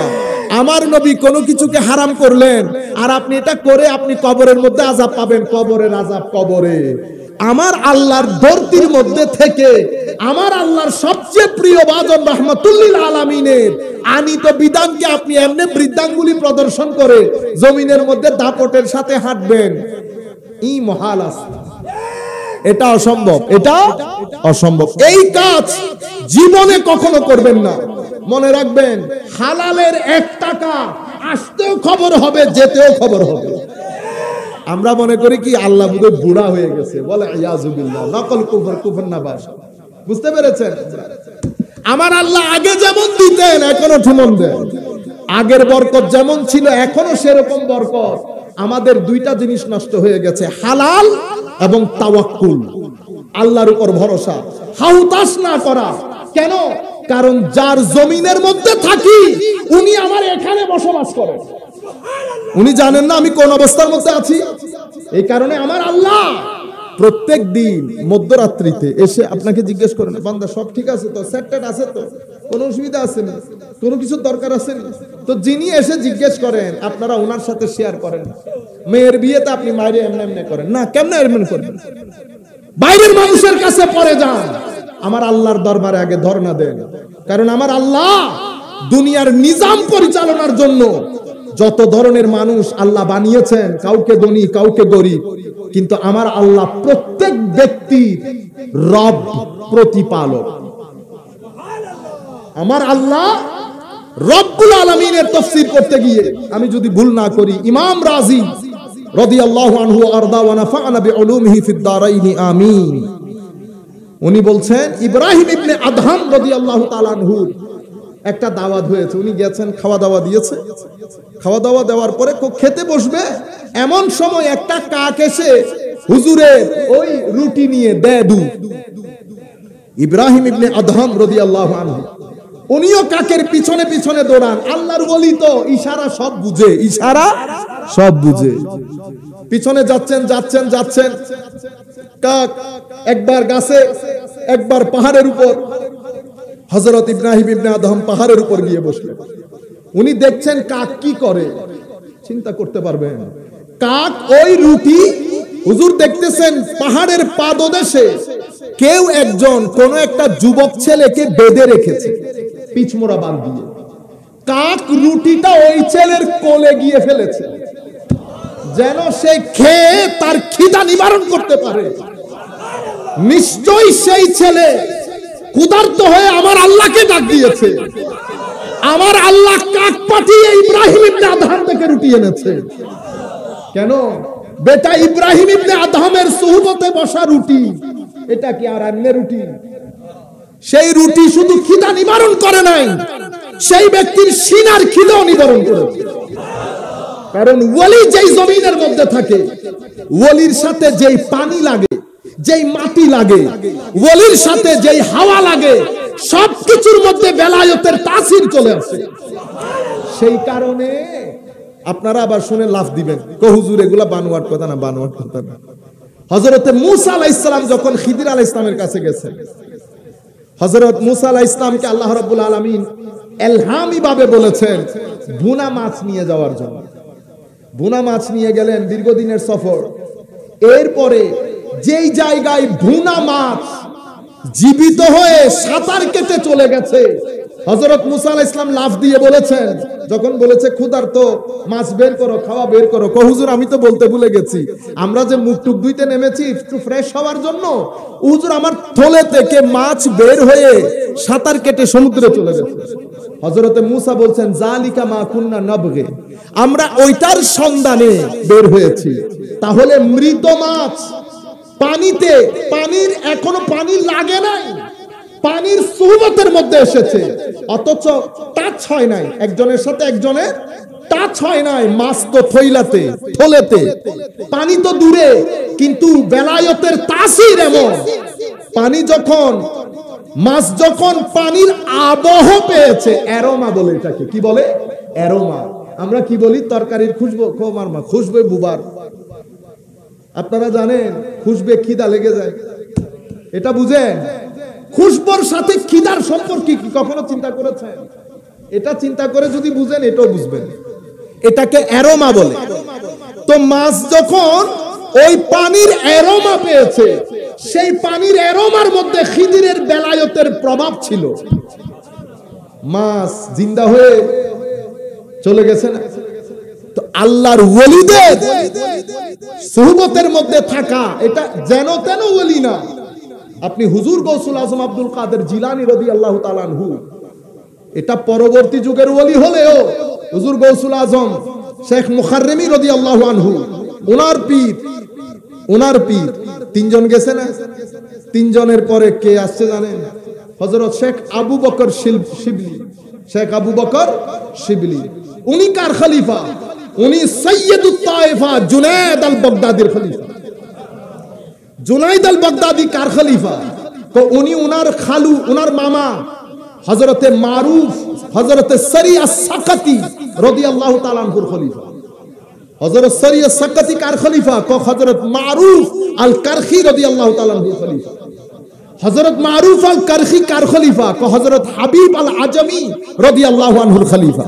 আমার নবী কোনো কিছুকে হারাম করলেন আর আপনি এটা করে আপনি কবরের মধ্যে আযাব পাবেন। কবরের আযাব কবরে। আমার আল্লাহর ধরতির মধ্যে থেকে আমার আল্লাহর সবচেয়ে প্রিয় বাজন রাহমাতুল্লিল আলামিনের আনিত বিধানকে আপনি এমনি বৃদ্ধাঙ্গুলি প্রদর্শন করে জমিনের মধ্যে দাপটের সাথে হাঁটবেন, এই মহাল আছে। এটা অসম্ভব, এটা অসম্ভব। এই কাজ জীবনে কখনো করবেন না। মনে রাখবেন, হালালের 1 টাকা আসতেও খবর হবে, যেতেও খবর হবে। আমরা মনে করি কি আল্লাহ বুঝে বুড়া হয়ে গেছে, বলে ইয়াজুবিল্লাহ, নকল কুফর, কুফর না বাস। বুঝতে পেরেছেন? আমার আল্লাহ আগে যেমন দিতেন এখনো তেমন দেন। আগের বরকত যেমন ছিল এখনো সেরকম বরকত। আমাদের 2টা জিনিস নষ্ট হয়ে গেছে, হালাল এবং তাওয়াক্কুল, আল্লাহর উপর ভরসা, হাউতাস না করা। কেন? কারণ যার জমিনের মধ্যে থাকি উনি আমার এখানে বসবাস করেন। উনি জানেন না আমি কোন অবস্থার মধ্যে আছি। এই কারণে আমার আল্লাহ প্রত্যেক দিন মধ্যরাত্রিতে এসে আপনাকে জিজ্ঞেস করেন, বান্দা সব ঠিক আছে তো, সেটটেড আছে তো, কোনো অসুবিধা আছে না, কোনো কিছু দরকার আছে না? তো যিনি এসে জিজ্ঞেস করেন, আপনারা ওনার সাথে শেয়ার করেন। মেয়ের বিয়েতে আপনি মায়ের এমনি এমনি করেন না, কেমনে এমনি করেন? বাইরের মানুষের কাছে পরে যান, আমার আল্লাহর দরবারে আগে ধর্ণা দেন। কারণ আমার আল্লাহ দুনিয়ার নিজাম পরিচালনার জন্য যত ধরনের মানুষ আল্লাহ বানিয়েছেন, কাউকে ধনী কাউকে গরিব, কিন্তু আমার আল্লাহ প্রত্যেক ব্যক্তির রব, প্রতিপালক। আমার আল্লাহ রব্বুল আলামিনের তাফসীর করতে গিয়ে আমি যদি ভুল না করি, ইমাম রাজি রাদিয়াল্লাহু আনহু আরদা ওয়া নাফা'না বিউলুমিহি ফিদ দারাইনি আমিন, উনি বলছেন ইব্রাহিম ইবনে আদহাম রাদিয়াল্লাহু তাআলা আনহু একটা দাওয়াত হয়েছে, উনি গেছেন, খাওয়া দাওয়া দিয়েছে। খাওয়া দাওয়া দেওয়ার পরে খেতে বসবে, এমন সময় একটা কাক এসে হুজুরের ওই রুটি নিয়ে দেয় দু। ইব্রাহিম ইবনে আদহাম রাদিয়াল্লাহু আনহু উনিও কাকের পিছনে পিছনে দৌড়ান। আল্লাহর ওলি তো ইশারা সব বুঝে, ইশারা সব বুঝে। পিছনে যাচ্ছেন যাচ্ছেন যাচ্ছেন, কাক একবার গাছে একবার পাহাড়ের উপর। হযরত ইব্রাহিম ইবনে আদহাম পাহাড়ের উপর গিয়ে বসলেন। উনি দেখছেন কাক কি করে, চিন্তা করতে পারবেন। কাক ওই রুটি, হুজুর দেখতেছেন পাহাড়ের পাদদেশে কেউ একজন কোন একটা যুবক ছেলেকে বেঁধে রেখেছে পিছমোড়া বাঁধ দিয়ে। কাক রুটিটা ওই ছেলের কোলে গিয়ে ফেলেছে যেন সে খেয়ে তার খিদা নিবারণ করতে পারে। নিশ্চয়ই সেই ছেলে ক্ষুধার্ত হয়ে আমার আল্লাহকে ডাক দিয়েছে। আমার আল্লাহ কাক পাঠিয়ে ইব্রাহিম ইবনে আদহাম থেকে রুটি এনেছে। কেন? বেটা ইব্রাহিম ইবনে আদহামের সুহবতে বসা রুটি, এটা কি আর অন্য রুটি? সেই রুটি শুধু খিদা নিবারণ করে নাই, সেই ব্যক্তির সিনার খিদাও নিবারণ করেছে। কারণ ওলি যেই জমিনের মধ্যে থাকে, ওলির সাথে যেই পানি লাগে, যেই মাটি লাগে, ওলির সাথে যেই হাওয়া লাগে, সবকিছুর মধ্যে বেলায়েতের তাসির চলে আসে। সেই কারণে আপনারা আবার শুনে লাফ দিবেন, কো হুজুর এগুলা বানোয়াট কথা না, বানোয়াট কথা না। হযরতে মূসা আলাইহিস সালাম যখন খিদির আলাইহিস সালামের কাছে গেছেন, হযরত মূসা আলাইহিস সালামকে আল্লাহ রাব্বুল আলামিন এলহামি ভাবে বলেছেন ভুনা মাছ নিয়ে যাওয়ার জন্য। ভুনা মাছ নিয়ে গেলেন, দীর্ঘদিনের সফর। এরপরে যেই জায়গায় ভুনা মাছ জীবিত হয়ে সাঁতার কেটে চলে গেছে, হযরত মুসা আলাইহিস সালাম লাফ দিয়ে বলেছেন, যখন বলেছে ক্ষুধার্ত, মাছ বের করো, খাওয়া বের করো, হুজুর আমি তো বলতে ভুলে গেছি, আমরা যে মুখ টুক ধুইতে নেমেছি একটু ফ্রেশ হওয়ার জন্য, হুজুর আমার থলে থেকে মাছ বের হয়ে সাঁতার কেটে সমুদ্রে চলে গেছে। হযরতে মুসা বলছেন জালিকা মা কুন্না নাবগি, আমরা ওইটার সন্ধানে বের হয়েছি। তাহলে মৃত মাছ পানিতে, পানির এখনো পানি লাগে নাই, পানির সুহবতের মধ্যে এসেছে, অথচ টাচ হয় নাই, একজনের সাথে একজনের টাচ হয় নাই। মাছ তো থইলাতে, থলেতে, পানি তো দূরে, কিন্তু বেলায়েতের তাসির এমন, পানি যখন, মাছ যখন পানির আবহ পেয়েছে, অ্যারোমা বলে এটাকে, কি বলে? অ্যারোমা। আমরা কি বলি? তরকারির খুশবু, খুশবে বুবার। আপনারা জানেন খুশবে খিদা লেগে যায়, এটা বুঝেন? খুশবুর সাথে খিদার সম্পর্ক কি কখনো চিন্তা করেছেন? এটা চিন্তা করে যদি বুঝেন এটাও বুঝবেন, এটাকে অ্যারোমা বলে। তো মাছ যখন ওই পানির অ্যারোমা পেয়েছে, সেই পানির অ্যারোমার মধ্যে খিদিরের বেলায়েতের প্রভাব ছিল, মাছ জিন্দা হয়ে চলে গেছে না? তো আল্লাহর ওলিদের সুহবতের মধ্যে থাকা এটা যেন তেন ওলি না। আপনি হুজুর গৌসুল আজম আব্দুল কাদের জিলানী রাদিয়াল্লাহু তাআলা আনহু, এটা পরবর্তী যুগের ওলি হলেও হুজুর গৌসুল আজম শেখ মুখাররমি রাদিয়াল্লাহু আনহু, ওনার পীর তিনজন গেছে না? তিনজনের পরে কে আসছে জানেন? হযরত শেখ আবু বকর শিবলি। শেখ আবু বকর শিবলি উনি কার খলিফা? উনি সৈয়দুত তায়েফা জুনায়েদ আল বাগদাদির খলিফা। জুনায়েদ আল বাগদাদি কার খলিফা? তো উনি উনার খালু, উনার মামা হযরতে মারুফ, হযরতে সরিয়া সাকাতি রাদিয়াল্লাহু তাআলা আনহুর খলিফা। হযরত সরিয়া সাকাতি কার খলিফা? তো হযরত মারুফ আল কারখি রাদিয়াল্লাহু তাআলা আনহুর খলিফা। হযরত মারুফ আল কারখি কার খলিফা? তো হযরত হাবিব আল আজমি রাদিয়াল্লাহু আনহুর খলিফা।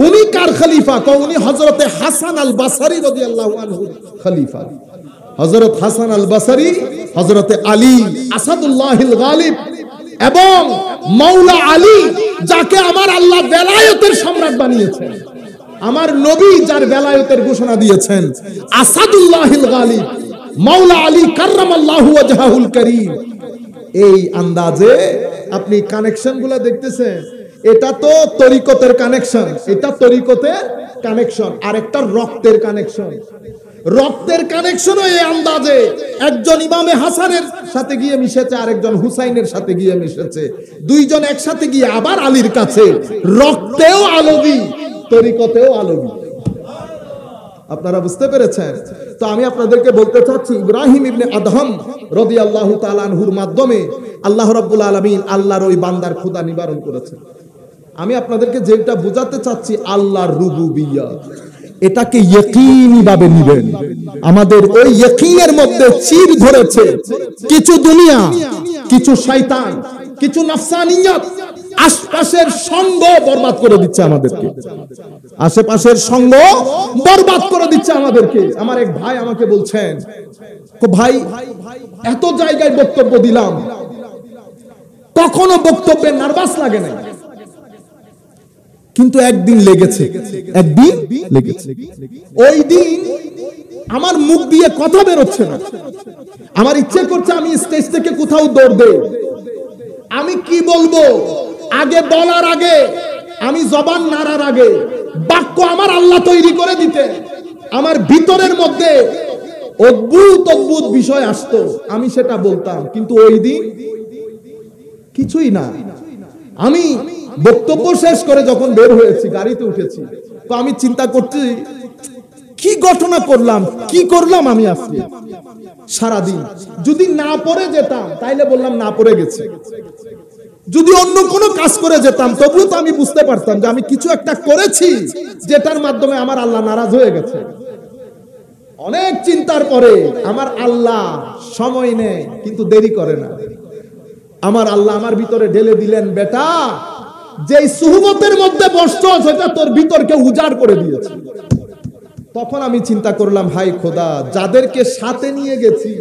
উনি কার খলিফা? তো উনি হযরতে হাসান আল বসরি রাদিয়াল্লাহু আনহুর খলিফা। হযরত হাসান আল বসরি, হযরতে আলী আসাদুল্লাহিল গালিব এবং মাওলা আলী, যাকে আমার আল্লাহ বেলায়েতের সম্রাট বানিয়েছেন, আমার নবী যার বেলায়েতের ঘোষণা দিয়েছেন, আসাদুল্লাহিল গালিব মাওলা আলী কাররামাল্লাহু ওয়াজহাহুল কারীম। এই আন্দাজে আপনি কানেকশন গুলা দেখতেছেন, এটা তো তরিকতের কানেকশন, এটা তরিকতের কানেকশন, আর একটা রক্তের কানেকশন। রক্তের কানেকশন এই আন্দাজে একজন ইমামে হাসানের সাথে গিয়ে মিশেছে, আরেকজন হুসাইনের সাথে গিয়ে মিশেছে, দুইজন একসাথে গিয়ে আবার আলীর কাছে। রক্তেও আলবী, তরিকতেও আলবী। আপনারা বুঝতে পেরেছেন? তো আমি আপনাদেরকে বলতে চাচ্ছি, ইব্রাহিম ইবনে আদহাম রাদিয়াল্লাহু তাআলা আনহুর মাধ্যমে আল্লাহ রাব্বুল আলামিন আল্লাহর ওই বান্দার ক্ষুধা নিবারণ করেছেন। আমি আপনাদেরকে যেটা বোঝাতে চাচ্ছি, আল্লাহর রুবুবিয়্যাত, এটাকে ইয়াকিনী ভাবে নিবেন। আমাদের ওই ইয়াকিনের মধ্যে চির ধরেছে কিছু দুনিয়া, কিছু শয়তান, কিছু নফসানিয়ত, আশপাশের সঙ্গ বরবাদ করে দিচ্ছে আমাদেরকে, আশেপাশের সঙ্গ বরবাদ করে দিচ্ছে আমাদেরকে। আমার এক ভাই আমাকে বলছেন, ভাই এত জায়গায় বক্তব্য দিলাম, কখনো বক্তব্যে নার্ভাস লাগে না, কিন্তু একদিন লেগেছে, একদিন লেগেছে। ওই দিন আমার মুখ দিয়ে কথা বেরোচ্ছে না, আমার ইচ্ছে করছে আমি স্টেজ থেকে কোথাও দৌড় দেই। আমি কি বলবো আগে বলার আগে, আমি জবান নাড়ার আগে বাক্য আমার আল্লাহ তৈরি করে দিতে, আমার ভিতরের মধ্যে অদ্ভুত অদ্ভুত বিষয় আসতো, আমি সেটা বলতাম। কিন্তু ওই দিন কিছুই না। আমি বক্তব্য শেষ করে যখন বের হয়েছি, গাড়িতে উঠেছি, তো আমি চিন্তা করছি কি ঘটনা করলাম, কি করলাম আমি আজকে সারাদিন। যদি না পড়ে যেতাম তাইলে বললাম না পড়ে গেছি, যদি অন্য কোনো কাজ করে যেতাম তবুও তো আমি বুঝতে পারতাম যে আমি কিছু একটা করেছি যেটার মাধ্যমে আমার আল্লাহ নারাজ হয়ে গেছে। অনেক চিন্তার পরে আমার আল্লাহ সময় নেয় কিন্তু দেরি করে না। আমার আল্লাহ আমার ভিতরে ঢেলে দিলেন, বেটা যে সুহবতের মধ্যে বসছো সেটা তোর ভিতরকে উজাড় করে দিয়েছে। তখন আমি চিন্তা করলাম, হাই খোদা, যাদেরকে সাথে নিয়ে গেছি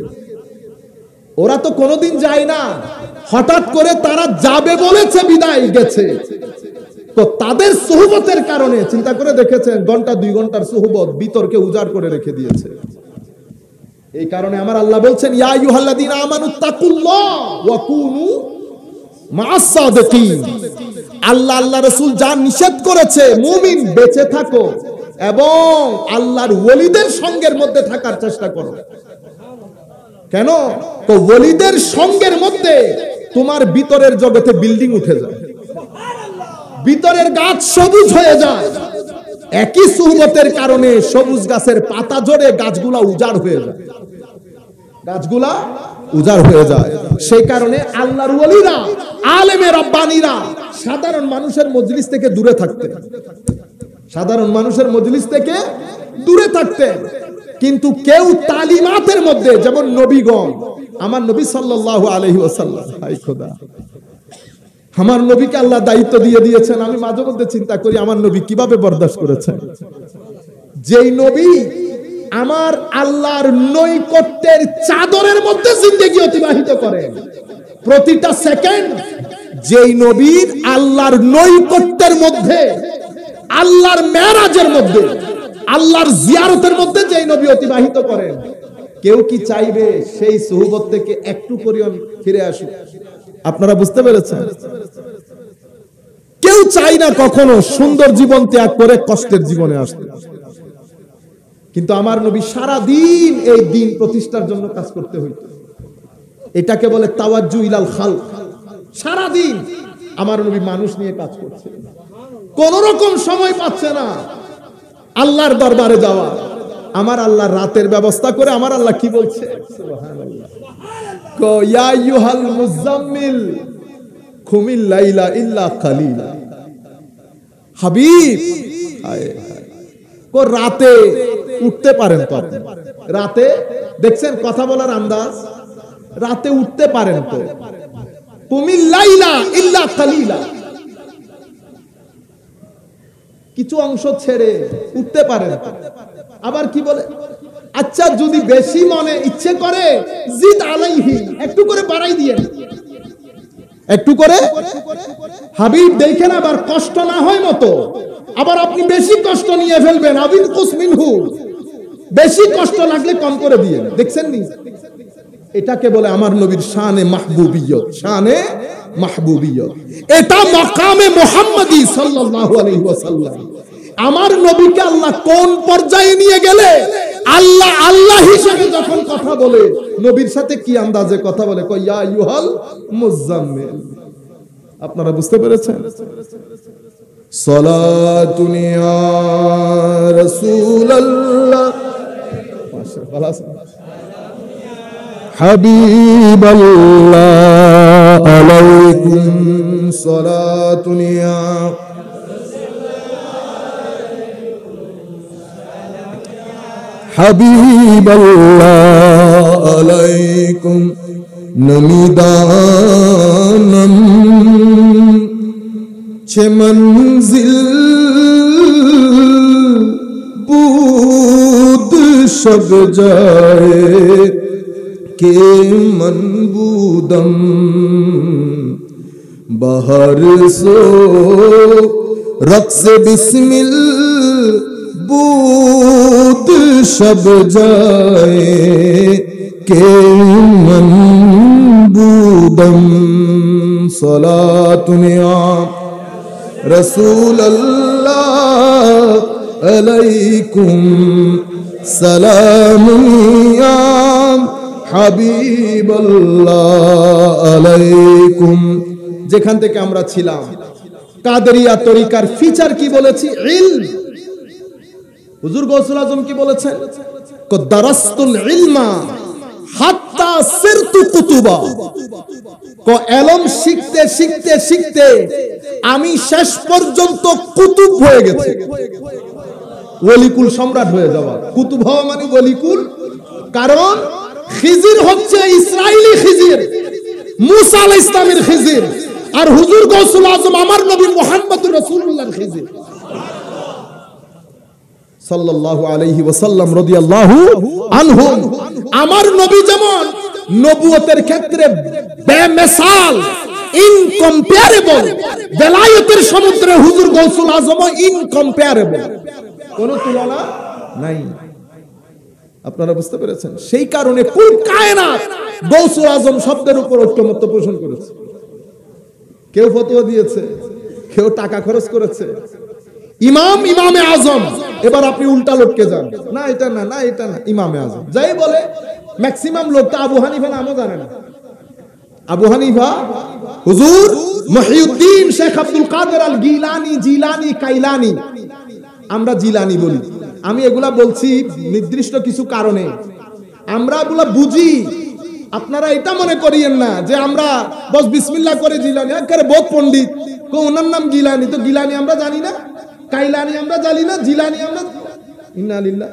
ওরা তো কোনোদিন যায় না, হঠাৎ করে তারা যাবে বলেছে, বিদায় গেছে। তো তাদের সুহবতের কারণে চিন্তা করে দেখেছেন, ঘন্টা 2 ঘন্টার সুহবত ভিতরকে উজাড় করে রেখে দিয়েছে। এই কারণে আমার আল্লাহ বলছেন, ইয়া আইয়ুহাল্লাযীনা আমানুত্তাকুল্লাহ ওয়া কুনু মা'আস সাদিকিন। আল্লাহ আল্লাহ রাসূল যা নিষেধ করেছে, মুমিন বেঁচে থাকো এবং আল্লাহর ওলিদের সঙ্গের মধ্যে থাকার চেষ্টা করো। কেন? তো ওলিদের সঙ্গের মধ্যে তোমার ভিতরের জগতে বিল্ডিং উঠে যায়, ভিতরের গাছ সবুজ হয়ে যায়। একই সুহবতের কারণে সবুজ গাছের পাতা ঝরে গাছগুলা উজাড় হয়ে যায়, গাছগুলা উজাড় হয়ে যায়। সেই কারণে আল্লাহর ওলিরা, আলেমে রাব্বানীরা সাধারণ মানুষের মজলিস থেকে দূরে থাকতেন, সাধারণ মানুষের মজলিস থেকে দূরে থাকতেন। কিন্তু কেউ তালিমাতের মধ্যে, যেমন নবীগণ, আমার নবী সাল্লাল্লাহু আলাইহি ওয়াসাল্লাম, হায় খোদা, আমার নবীকে আল্লাহ দায়িত্ব দিয়ে দিয়েছেন। আমি মাঝে মধ্যে চিন্তা করি আমার নবী কিভাবে বরদাস্ত করেছেন। যেই নবী আমার আল্লাহর নৈকট্যের চাদরের মধ্যে জিন্দেগি অতিবাহিত করেন, প্রতিটা সেকেন্ড যেই নবীর আল্লাহর নৈকট্যের মধ্যে, আল্লাহর মেরাজের মধ্যে, আল্লাহর জিয়ারতের মধ্যে যেই নবী অতিবাহিত করেন, কেউ কি চাইবে সেই সুহবত থেকে একটু পরিমাণ ফিরে আসুক? আপনারা বুঝতে পেরেছেন? কেউ চাই না কখনো সুন্দর জীবন ত্যাগ করে কষ্টের জীবনে আসতে। কিন্তু আমার নবী সারা দিন এই দিন প্রতিষ্ঠার জন্য কাজ করতে হইতো। এটাকে বলে তাওয়াজ্জু ইলাল খালক। সারা দিন আমার নবী মানুষ নিয়ে কাজ করছে, কোন রকম সময় পাচ্ছে না আল্লাহর দরবারে যাওয়া। আমার আল্লাহ রাতের ব্যবস্থা করে, আমার আল্লাহ কি বলছে, সুবহানাল্লাহ, ইয়া আইয়ুহাল মুজাম্মিল কুমিল লাইলা ইল্লা কালিলা। হাবিব, রাতে উঠতে পারেন তো আপনি? রাতে দেখছেন কথা বলার আন্দাজ, রাতে উঠতে পারেন তো? কুমিল লাইলা ইল্লা কালিলা, কিছু অংশ ছেড়ে উঠতে পারেন। আবার কি বলে, আচ্ছা যদি বেশি মনে ইচ্ছে করে জিদ আলাইহি, একটু করে বাড়াই দিয়ে, একটু করে। হাবিব দেখেন আবার কষ্ট না হয় মতো, আবার আপনি বেশি কষ্ট নিয়ে ফেলবেন, আবিন কুসমিনহু, বেশি কষ্ট লাগলে কম করে দিয়ে, দেখছেন নি? এটাকে বলে আমার নবীর শানে মাহবুবিয়ত, শানে মাহবুবিয়ত। এটা মাকামে মুহাম্মাদি সাল্লাল্লাহু আলাইহি ওয়াসাল্লাম। আমার নবীকে আল্লাহ কোন পর্যায়ে নিয়ে গেলে, আল্লাহ আল্লাহ হিসেবে যখন কথা বলে, নবীর সাথে কি আন্দাজে কথা বলে, কয় ইয়া আইয়ুহাল মুজাম্মিল। আপনারা বুঝতে পেরেছেন? সালাতুন ইয়া রাসূলুল্লাহ হাবিবাল্লাহ আলাইকুম সালাতুন ইয়া হাবিবাল্লাহ আলাইকুম নমিদানম ছে মঞ্জিল বুদ সব যায় কে মনবুদম বাহর সো রক্স বিসমিল বুদ সব যায় কে মনবুদম সালাতুন ইয়া রাসূলুল্লাহ আলাইকুম সালামুন ইয়া হাবিবাল্লাহ আলাইকুম। যেখান থেকে আমরা ছিলাম, কাদেরিয়া তরিকার ফিচার কি বলেছি, ইলম। হুজুর গৌসুল আজম কি বলেছেন, দারাস্তুল ইলমা হাত্তা সিরতু কুতুবা, ইলম শিখতে শিখতে শিখতে আমি শেষ পর্যন্ত কুতুব হয়ে গেছি। ওলিকুল সম্রাট হয়ে যাওয়া, কুতুব হওয়া মানে ওলিকুল। কারণ খিজির হচ্ছে ইসরাইলি খিজির, মুসা আলাইহিস সালামের খিজির। আর হুজুর গৌসুল আজম আমার নবী মুহাম্মদুর রাসূলুল্লাহর খিজির সাল্লাল্লাহু আলাইহি ওয়াসাল্লাম রাদিয়াল্লাহু আনহুম। আমার নবী যেমন নবুয়তের ক্ষেত্রে বেমিসাল, ইনকম্পারেবল, বেলায়েতের সমুদ্রে হুজুর গৌসুল আজম ইনকম্পারেবল, কোনো তুলনা নাই। আপনারা বুঝতে পেরেছেন? সেই কারণে পুরো কায়নাত গৌসুল আজম শব্দের উপর ঐকমত্য পোষণ করেছে। কেউ ফতোয়া দিয়েছে, কেউ টাকা খরচ করেছে। ইমাম, ইমামে আজম। এবার আপনি উল্টা লটকে যান, না এটা না, না এটা না, ইমামে আজম যাই বলে ম্যাক্সিমাম লোক তো আবু হানিফা নামও জানে না। আবু হানিফা হুজুর মহিউদ্দিন শেখ আব্দুল কাদের আল গিলানি, জিলানি, কাইলানি, আমরা জিলানি বলি। আমি এগুলা বলছি নির্দিষ্ট কিছু কারণে, আমরা এগুলা বুঝি। আপনারা এটা মনে করিয়েন না যে আমরা বস বিসমিল্লাহ করে জিলানি, একেবারে বহুত পণ্ডিত, ওনার নাম গিলানি, তো গিলানি আমরা জানি না, কাইলানি আমরা জানি না, জিলানি আমরা, ইন্না লিল্লাহ।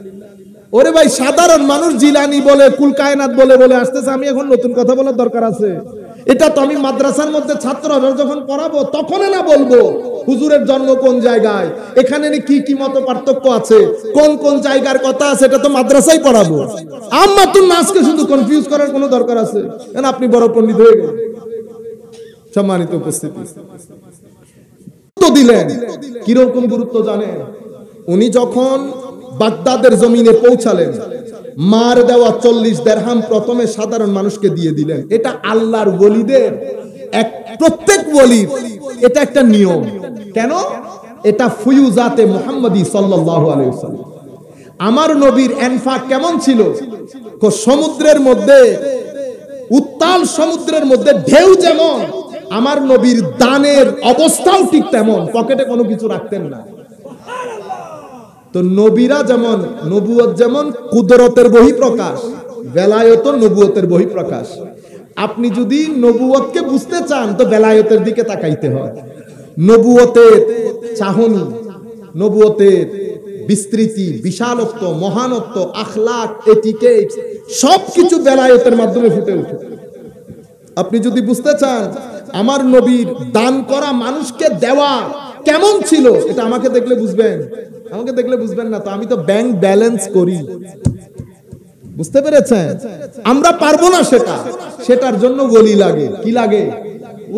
ওরে ভাই, সাধারণ মানুষ জিলানি বলে, কুল কায়নাত বলে বলে আসতেছে। আমি এখন নতুন কথা বলার দরকার আছে? এটা তো আমি মাদ্রাসার মধ্যে ছাত্ররা যখন পড়াবো তখন না বলবো হুজুরের জন্ম কোন জায়গায়, এখানে কি কি মত পার্থক্য আছে, কোন কোন জায়গার কথা আছে, এটা তো মাদ্রাসায় পড়াবো। আম্মাতুন নাসকে শুধু কনফিউজ করার কোনো দরকার আছে? কেন আপনি বড় পণ্ডিত হয়ে গেলেন। সম্মানিত উপস্থিতি, তো দিলেন কিরকম গুরুত্ব জানেন? উনি যখন বাগদাদের জমিনে পৌঁছালেন, মার দেওয়া 40 দিরহাম প্রথমে সাধারণ মানুষকে দিয়ে দিলেন। এটা আল্লাহর ওলিদের এক, প্রত্যেক ওলির এটা একটা নিয়ম। কেন? এটা ফুয়ুজাতে মুহাম্মাদি সাল্লাল্লাহু আলাইহি ওয়াসাল্লাম। আমার নবীর ইনফাক কেমন ছিল? সমুদ্রের মধ্যে, উত্তাল সমুদ্রের মধ্যে ঢেউ যেমন, আমার নবীর দানের অবস্থাও ঠিক তেমন, পকেটে কোনো কিছু রাখতেন না। তো নবীরা যেমন, নবুয়ত যেমন কুদরতের বহিঃপ্রকাশ, বেলায়েত নবুয়তের বহিঃপ্রকাশ। আপনি যদি নবুয়তকে বুঝতে চান তো বেলায়েতের দিকে তাকাইতে হয়। নবুয়তের চাহনি, নবুয়তের বিস্তৃতি, বিশালত্ব, মহানত্ব, আখলাক, এটিকেট সবকিছু বেলায়েতের মাধ্যমে ফুটে ওঠে। আপনি যদি বুঝতে চান আমার নবীর দান করা মানুষকে দেওয়া কেমন ছিল, এটা আমাকে দেখলে বুঝবেন। আমাকে দেখলে বুঝবেন না তো, আমি তো ব্যাংক ব্যালেন্স করি। বুঝতে পেরেছেন? আমরা পারবো না সেটা, সেটার জন্য ওলি লাগে। কি লাগে?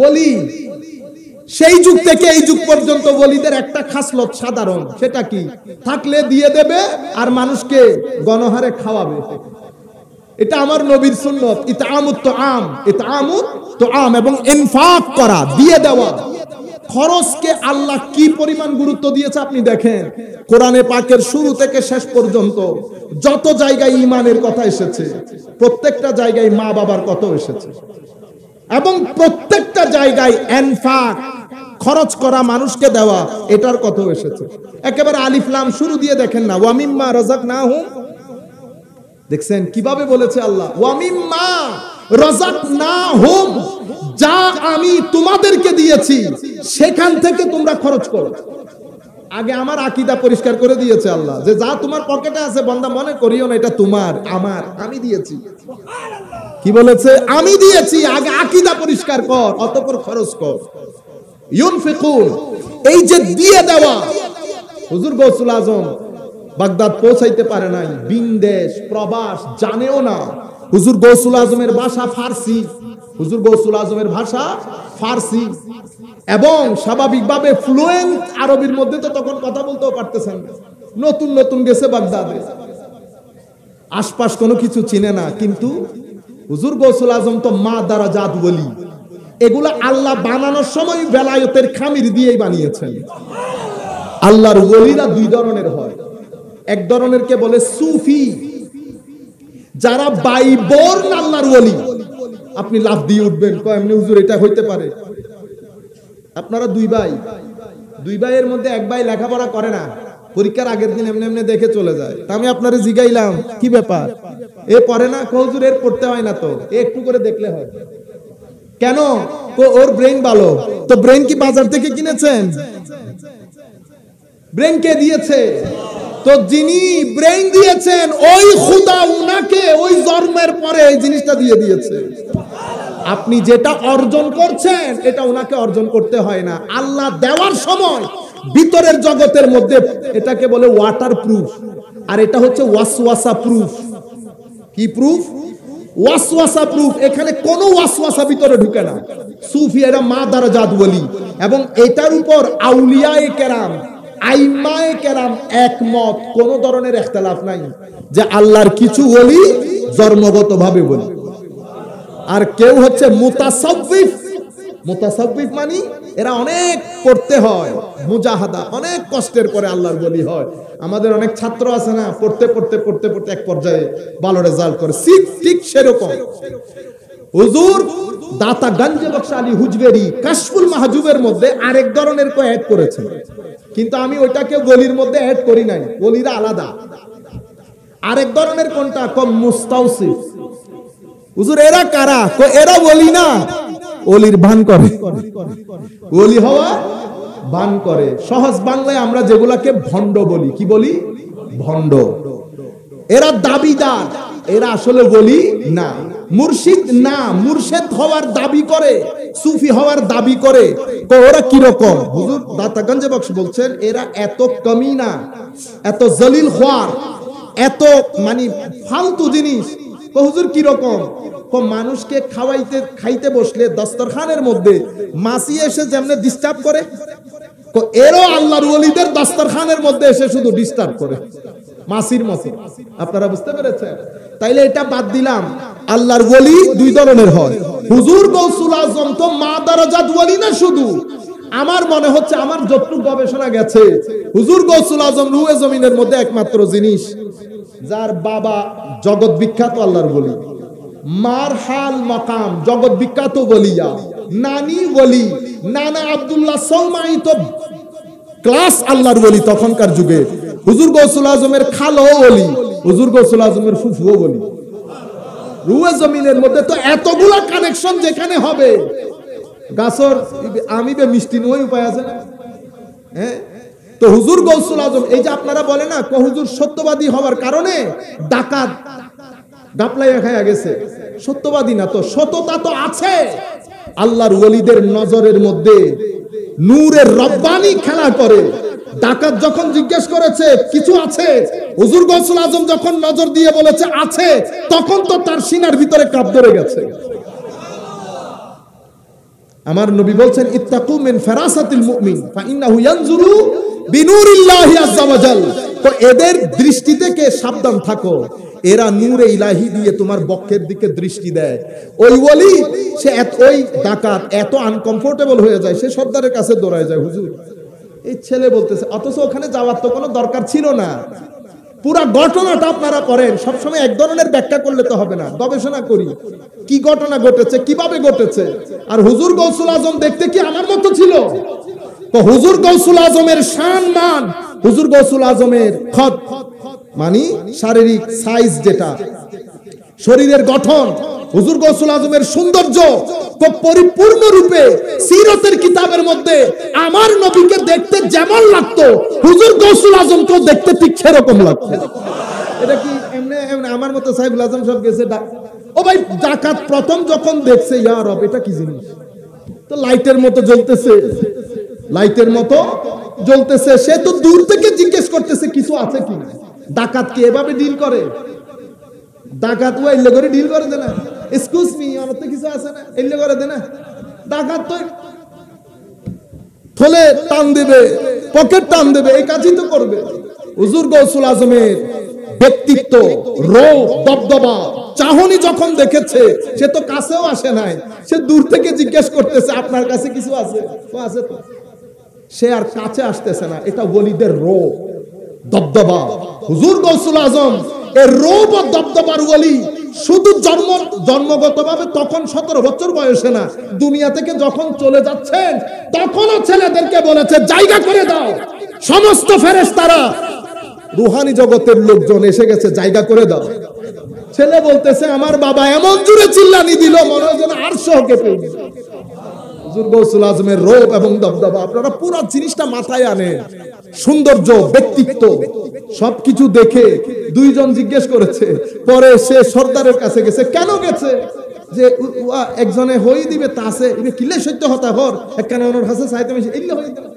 ওলি। সেই যুগ থেকে এই যুগ পর্যন্ত ওলিদের একটা খাসলত সাধারণ, সেটা কি? থাকলে দিয়ে দেবে আর মানুষকে গণহারে খাওয়াবে। এটা আমার নবীর সুন্নত। ইতআমুত তুআম, ইতআমুত তুআম, এবং ইনফাক করা, দিয়ে দেওয়া। খরচকে আল্লাহ কি পরিমাণ গুরুত্ব দিয়েছে আপনি দেখেন। কোরআনে পাকের শুরু থেকে শেষ পর্যন্ত যত জায়গায় ঈমানের কথা এসেছে, প্রত্যেকটা জায়গায় মা বাবার কথা এসেছে, এবং প্রত্যেকটা জায়গায় ইনফাক, খরচ করা, মানুষকে দেওয়া, এটার কথা এসেছে। একেবারে আলিফ লাম শুরু দিয়ে দেখেন না, ওয়া মিম্মা রাযাকনাহুম। দেখছেন কিভাবে বলেছে আল্লাহ, ওয়া মিম্মা রাযাকনাহুম, যা আমি তোমাদেরকে দিয়েছি সেখান থেকে তোমরা খরচ করো। আগে আমার আকীদা পরিষ্কার করে দিয়েছে আল্লাহ, যে যা তোমার পকেটে আছে বান্দা মনে করিও না এটা তোমার, আমার, আমি দিয়েছি। কি বলেছে? আমি দিয়েছি। আগে আকীদা পরিষ্কার কর, অতঃপর খরচ কর। ইউনফিকুন, এই যে দিয়ে দেওয়া। হুজুর গৌসুল আজম বাগদাদ পৌঁছাইতে পারে নাই, বিন্দেশ প্রবাস জানেও না। হুজুর গৌসুল আজমের ভাষা ফার্সি, হুজুর গৌসুল আজমের ভাষা ফার্সি, এবং স্বাভাবিকভাবে ফ্লুয়েন্ট আরবির মধ্যে তো তখন কথা বলতেও পারতেছেন না। নতুন নতুন গেছে বাগদাদে, আশপাশ কোনো কিছু চিনে না। কিন্তু হুজুর গৌসুল আজম তো মা দারাজাত ওলি, এগুলা আল্লাহ বানানোর সময় বেলায়েতের খামির দিয়েই বানিয়েছেন। আল্লাহর ওলিরা দুই ধরনের হয়। এক ধরনের কে বলে সুফি, যারা বাইবর্ন আল্লাহর ওলি। আপনি লাফ দিয়ে উঠবেন, কয় এমনি হুজুর এটা হইতে পারে? আপনারা দুই ভাইয়ের মধ্যে এক ভাই লেখাপড়া করে না, পরীক্ষার আগের দিন এমনি এমনি দেখে চলে যায়। আমি আপনারে জিগাইলাম কি ব্যাপার, এ পড়ে না? হুজুর এর পড়তে হয় না তো, একটু করে দেখলে হয়। কেন? ওর ব্রেন ভালো। তো ব্রেন কি বাজার থেকে কিনেছেন? ব্রেন কে দিয়েছে? তো যিনি ব্রেন দিয়েছেন ওই খোদা উনাকে ওই জন্মের পরে এই জিনিসটা দিয়ে দিয়েছে। আপনি যেটা অর্জন করছেন এটা ওনাকে অর্জন করতে হয় না, আল্লাহ দেওয়ার সময় ভিতরের জগতের মধ্যে এটাকে বলে ওয়াটার প্রুফ, আর এটা হচ্ছে ওয়াসওয়াসা প্রুফ। কি প্রুফ? ওয়াসওয়াসা প্রুফ। এখানে কোনো ওয়াসওয়াসা ভিতরে ঢুকে না। সুফি এরা মা দারাজাত ওলি, এবং এটার উপর আউলিয়ায়ে কেরাম, আইম্মায়ে কেরাম একমত, কোন ধরনের ইখতিলাফ নাই যে আল্লাহর কিছু ওলি জন্মগতভাবে বলি, আর কেউ হচ্ছে মুতাসাউফিফ। মুতাসাউফিফ মানে এরা অনেক করতে হয়, মুজাহাদা, অনেক কষ্টের পরে আল্লাহর ওলি হয়। আমাদের অনেক ছাত্র আছে না, পড়তে পড়তে পড়তে পড়তে এক পর্যায়ে ভালো রেজাল্ট করে, ঠিক সেরকম হুজুর দাতা গঞ্জে বখশ আলী হুজবেরি কাশফুল মাহজুবের মধ্যে আরেক ধরনের কো অ্যাড করেছেন, কিন্তু আমি ওইটাকে ওলির মধ্যে অ্যাড করি নাই, ওলিরা আলাদা। আরেক ধরনের কোনটা? কম মুস্তাউসিফ। হুজুর এরা কারা? কো এরা ওলি না, ওলির ভান করে, ওলি হওয়া ভান করে। সহজ বাংলায় আমরা যেগুলাকে ভণ্ড বলি, কি বলি? ভণ্ড। এরা দাবিদার, এরা আসলে বলি না, মুর্শিদ না, মুর্শিদ হওয়ার দাবি করে, সুফি হওয়ার দাবি করে। তো ওরা কি রকম? হুজুর দাতা গঞ্জে বখশ বলছেন এরা এত কামিনা, এত জলিল খোয়ার, এত মানে ফালতু জিনিস। তো হুজুর কি রকম? মানুষকে খাইতে বসলে দস্তরখানের মধ্যে মাছি এসে যেমনে ডিস্টার্ব করে, এরও আল্লাহর ওলিদের দস্তরখানের মধ্যে এসে শুধু ডিস্টার্ব করে মাছির মতো। আপনারা বুঝতে পেরেছেন? তাইলে এটা বাদ দিলাম। আল্লাহর ওলি দুই ধরনের হয়। হুজুর গৌসুল আজম তো মা দারাজাত ওলি না শুধু, আমার মনে হচ্ছে, আমার যতটুকু গবেষণা গেছে, হুজুর গৌসুল আজম রুয়ে জমিনের মধ্যে একমাত্র জিনিস যার বাবা জগৎ বিখ্যাত আল্লাহর ওলি, মার হাল মাকাম জগৎ বিখ্যাত ওলিয়া, নানি ওলি, নানা আব্দুল্লাহ সৌমাই তো ক্লাস আল্লাহর ওলি তখনকার যুগে। হুজুর গৌসুল আজমের খালো ওলি, হুজুর গৌসুল আজমের ফুফুও ওলি। রুয়ে জমিনের মধ্যে তো এতগুলা কানেকশন যেখানে হবে, গাছর আমি বে মিষ্টি নই উপায় আছে না? হ্যাঁ, তো হুজুর গৌসুল আজম, এই যে আপনারা বলে না হুজুর সত্যবাদী হওয়ার কারণে ডাকাত গাপলাইয়া খাইয়া গেছে, সত্যবাদী না তো, সততা তো আছে। আল্লাহর ওলিদের নজরের মধ্যে নূরের রব্বানি খেলা করে। ডাকাত যখন জিজ্ঞেস করেছে কিছু আছে, হুজুর গৌসুল আজম যখন নজর দিয়ে বলেছে আছে, তখন তো তার সিনার ভিতরে কাপ ধরে গেছে। আমার নবী বলছেন ইত্তাকু মিন ফারাসাতিল মুমিন ফাইন্নাহু ইয়ানজুরু বিনুরিল্লাহি আযজা ওয়া জাল। তো এদের দৃষ্টি থেকে সাবধান থাকো, এরা নূরে ইলাহি দিয়ে তোমার বক্ষের দিকে দৃষ্টি দেয়। ওই ওলি সে ওই ডাকাত এত আনকমফোর্টেবল হয়ে যায়, সে সর্দারের কাছে দৌড়ায় যায়, হুজুর এই ছেলে বলতেছে, অথচ ওখানে যাওয়ার তো কোনো দরকার ছিল না। পুরা ঘটনাটা আপনারা করেন, সবসময় এক ধরনের ব্যাখ্যা করলে তো হবে না, গবেষণা করি কি ঘটনা ঘটেছে, কিভাবে ঘটেছে। আর হুজুর গৌসুল আজম দেখতে কি আমার মতো ছিল? তো হুজুর গৌসুল আজমের শান মান, হুজুর গৌসুল আজমের খত মানে শারীরিক সাইজ, যেটা শরীরের গঠন, হুজুর গৌসুল আজমের সৌন্দর্য খুব পরিপূর্ণ রূপে সিরতের কিতাবের মধ্যে আমার নবীকে দেখতে যেমন লাগতো, হুজুর গৌসুল আজমকেও দেখতে ঠিক সেরকম লাগতো। এটা কি এমনি এমনি আমার মতো সাহেবুল আজম সব গেছে ও ভাই, ডাকাত প্রথম যখন দেখছে, ইয়া রব এটা কি জিনিস, তো লাইটের মতো জ্বলতেছে, লাইটের মতো জ্বলতেছে, সে তো দূর থেকে জিজ্ঞেস করতেছে কিছু আছে কিনা। ডাকাত কি এভাবে ডিল করে? ডাকাত ও এলে করে ডিল করে দেনা, এক্সকিউজ মি আমার তো কিছু আছে না, এলে করে দেনা। ডাকাত তো থলে টান দেবে, পকেট টান দেবে, এই কাজই তো করবে। হুজুর গৌসুল আজমের ব্যক্তিত্ব, রূপ, দবদবা, চাহনি যখন দেখেছে, সে তো কাছেও আসে নাই, সে দূর থেকে জিজ্ঞেস করতেছে আপনার কাছে কিছু আছে? তো আছে তো, সে আর কাছে আসতেছে না। এটা ওলিদের রূপ, দবদবা। হুজুর গৌসুল আজম এর রূপ ও দবদবার ওলি শুধু জন্মগতভাবে তখন 17 বছর বয়সে না, দুনিয়া থেকে যখন চলে যাচ্ছেন তখনও ছেলেদেরকে বলেছে জায়গা করে দাও। সমস্ত ফেরেশতারা, রুহানি জগতের লোকজন এসে গেছে, জায়গা করে দাও। ছেলে বলতেছে আমার বাবা এমন জোরে চিল্লানি দিল মনে হয় যেন আরশ কেঁপে উঠল। হুজুর গৌসুল আজমের রূপ এবং দবদবা আপনারা পুরো জিনিসটা মাথায় আনেন। সৌন্দর্য, ব্যক্তিত্ব সবকিছু দেখে দুইজন জিজ্ঞেস করেছে, পরে সে সর্দারের কাছে গেছে। কেন গেছে? যে একজনে হই দিবে তা আছে এটা কিলে সত্য হতা হর একখানে ওনার হাসে চাইতে বেশি এগুলো হই দিবে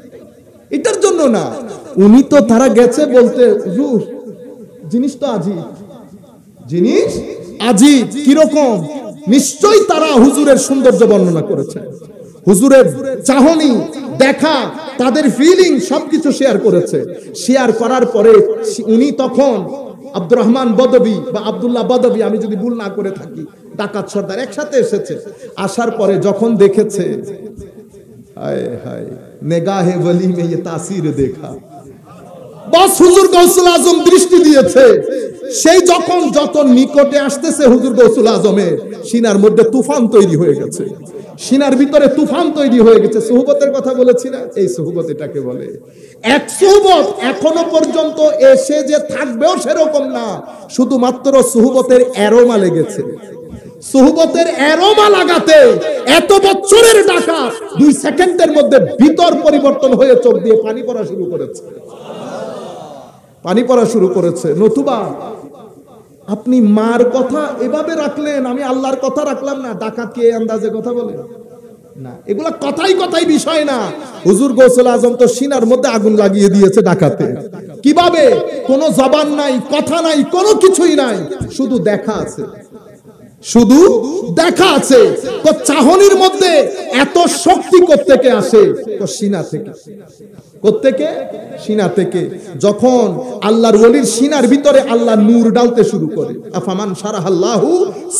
এটার জন্য না। উনি তো তারা গেছে বলতে হুজুর জিনিস তো আজিব, জিনিস আজিব। কিরকম? নিশ্চয়ই তারা হুজুরের সৌন্দর্য বর্ণনা করেছে, হুজুরের চাহনি দেখা, তাদের ফিলিং সবকিছু শেয়ার করেছে। শেয়ার করার পরে উনি তখন আব্দুর রহমান বদবী বা আব্দুল্লাহ বদবী, আমি যদি ভুল না করে থাকি, ডাকাত সর্দার একসাথে এসেছে। আসার পরে যখন দেখেছে, হায় হায় নেগাহে ওলি মে ये তাসির দেখা, বাস হুজুর গৌসুল আজম দৃষ্টি দিয়েছে। সেই যখন যত নিকটে আসতেছে হুজুর গৌসুল আজমের সিনার মধ্যে তুফান তৈরি হয়ে গেছে, সিনার ভিতরে তুফান তৈরি হয়ে গেছে। সুহবতের কথা বলেছি না, এই সুহবত এটাকে বলে। এক সুহবত এখনো পর্যন্ত এসে যে থাকবেও সেরকম না, শুধুমাত্র সুহবতের অ্যারোমা লেগেছে। সুহবতের অ্যারোমা লাগাতে এত বছরের ডাকা 2 সেকেন্ডের মধ্যে ভিতর পরিবর্তন হয়ে চোখ দিয়ে পানি পড়া শুরু করেছে, পানি পড়া শুরু করেছে। নতুবা আপনি মার কথা এভাবে রাখলেন, আমি আল্লাহর কথা রাখলাম না, ডাকাত কে আন্দাজে কথা বলে না, এগুলা কথাই কথাই বিষয় না। হুজুর গৌসুল আজম তো সিনার মধ্যে আগুন লাগিয়ে দিয়েছে ডাকাতে। কিভাবে? কোনো জবান নাই, কথা নাই, কোনো কিছুই নাই, শুধু দেখা আছে, শুধু দেখা আছে। তো চাহনির মধ্যে এত শক্তি কোত্থেকে আসে? তো সিনা থেকে। কোত্থেকে? সিনা থেকে। যখন আল্লাহর ওলির সিনার ভিতরে আল্লাহ নূর ডালতে শুরু করে, আফামান শারাহাল্লাহু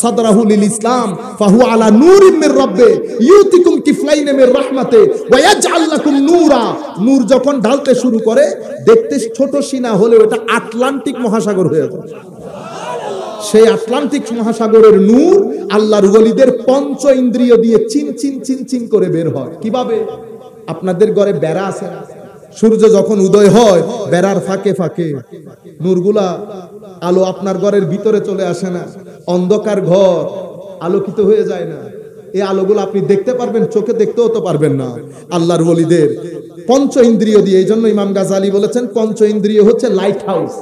সাদরাহু লিল ইসলাম ফাহু আলা নূরিম মির রাব্বে ইউতিকুম কিফলাইন মির রাহমাতে ওয়া ইয়াজআল লাকুম নূরা। নূর যখন ঢালতে শুরু করে, দেখতে ছোট সিনা হলেও এটা আটলান্টিক মহাসাগর হয়ে যায়। সেই আটলান্টিক মহাসাগরের নূর আল্লাহর ওলিদের পঞ্চ ইন্দ্রিয় দিয়ে চিন চিন চিন চিন করে বের হয়। কিভাবে? আপনাদের ঘরে বেড়া আছে না? সূর্য যখন উদয় হয়, বেড়ার ফাঁকে ফাঁকে নূরগুলা আলো আপনার ঘরের ভিতরে চলে আসে না? অন্ধকার ঘর আলোকিত হয়ে যায় না? এই আলোগুলো আপনি দেখতে পারবেন, চোখে দেখতেও তো পারবেন না। আল্লাহর ওলিদের পঞ্চ ইন্দ্রিয় দিয়ে। এই জন্য ইমাম গাজালি বলেছেন পঞ্চ ইন্দ্রিয় হচ্ছে লাইট হাউস।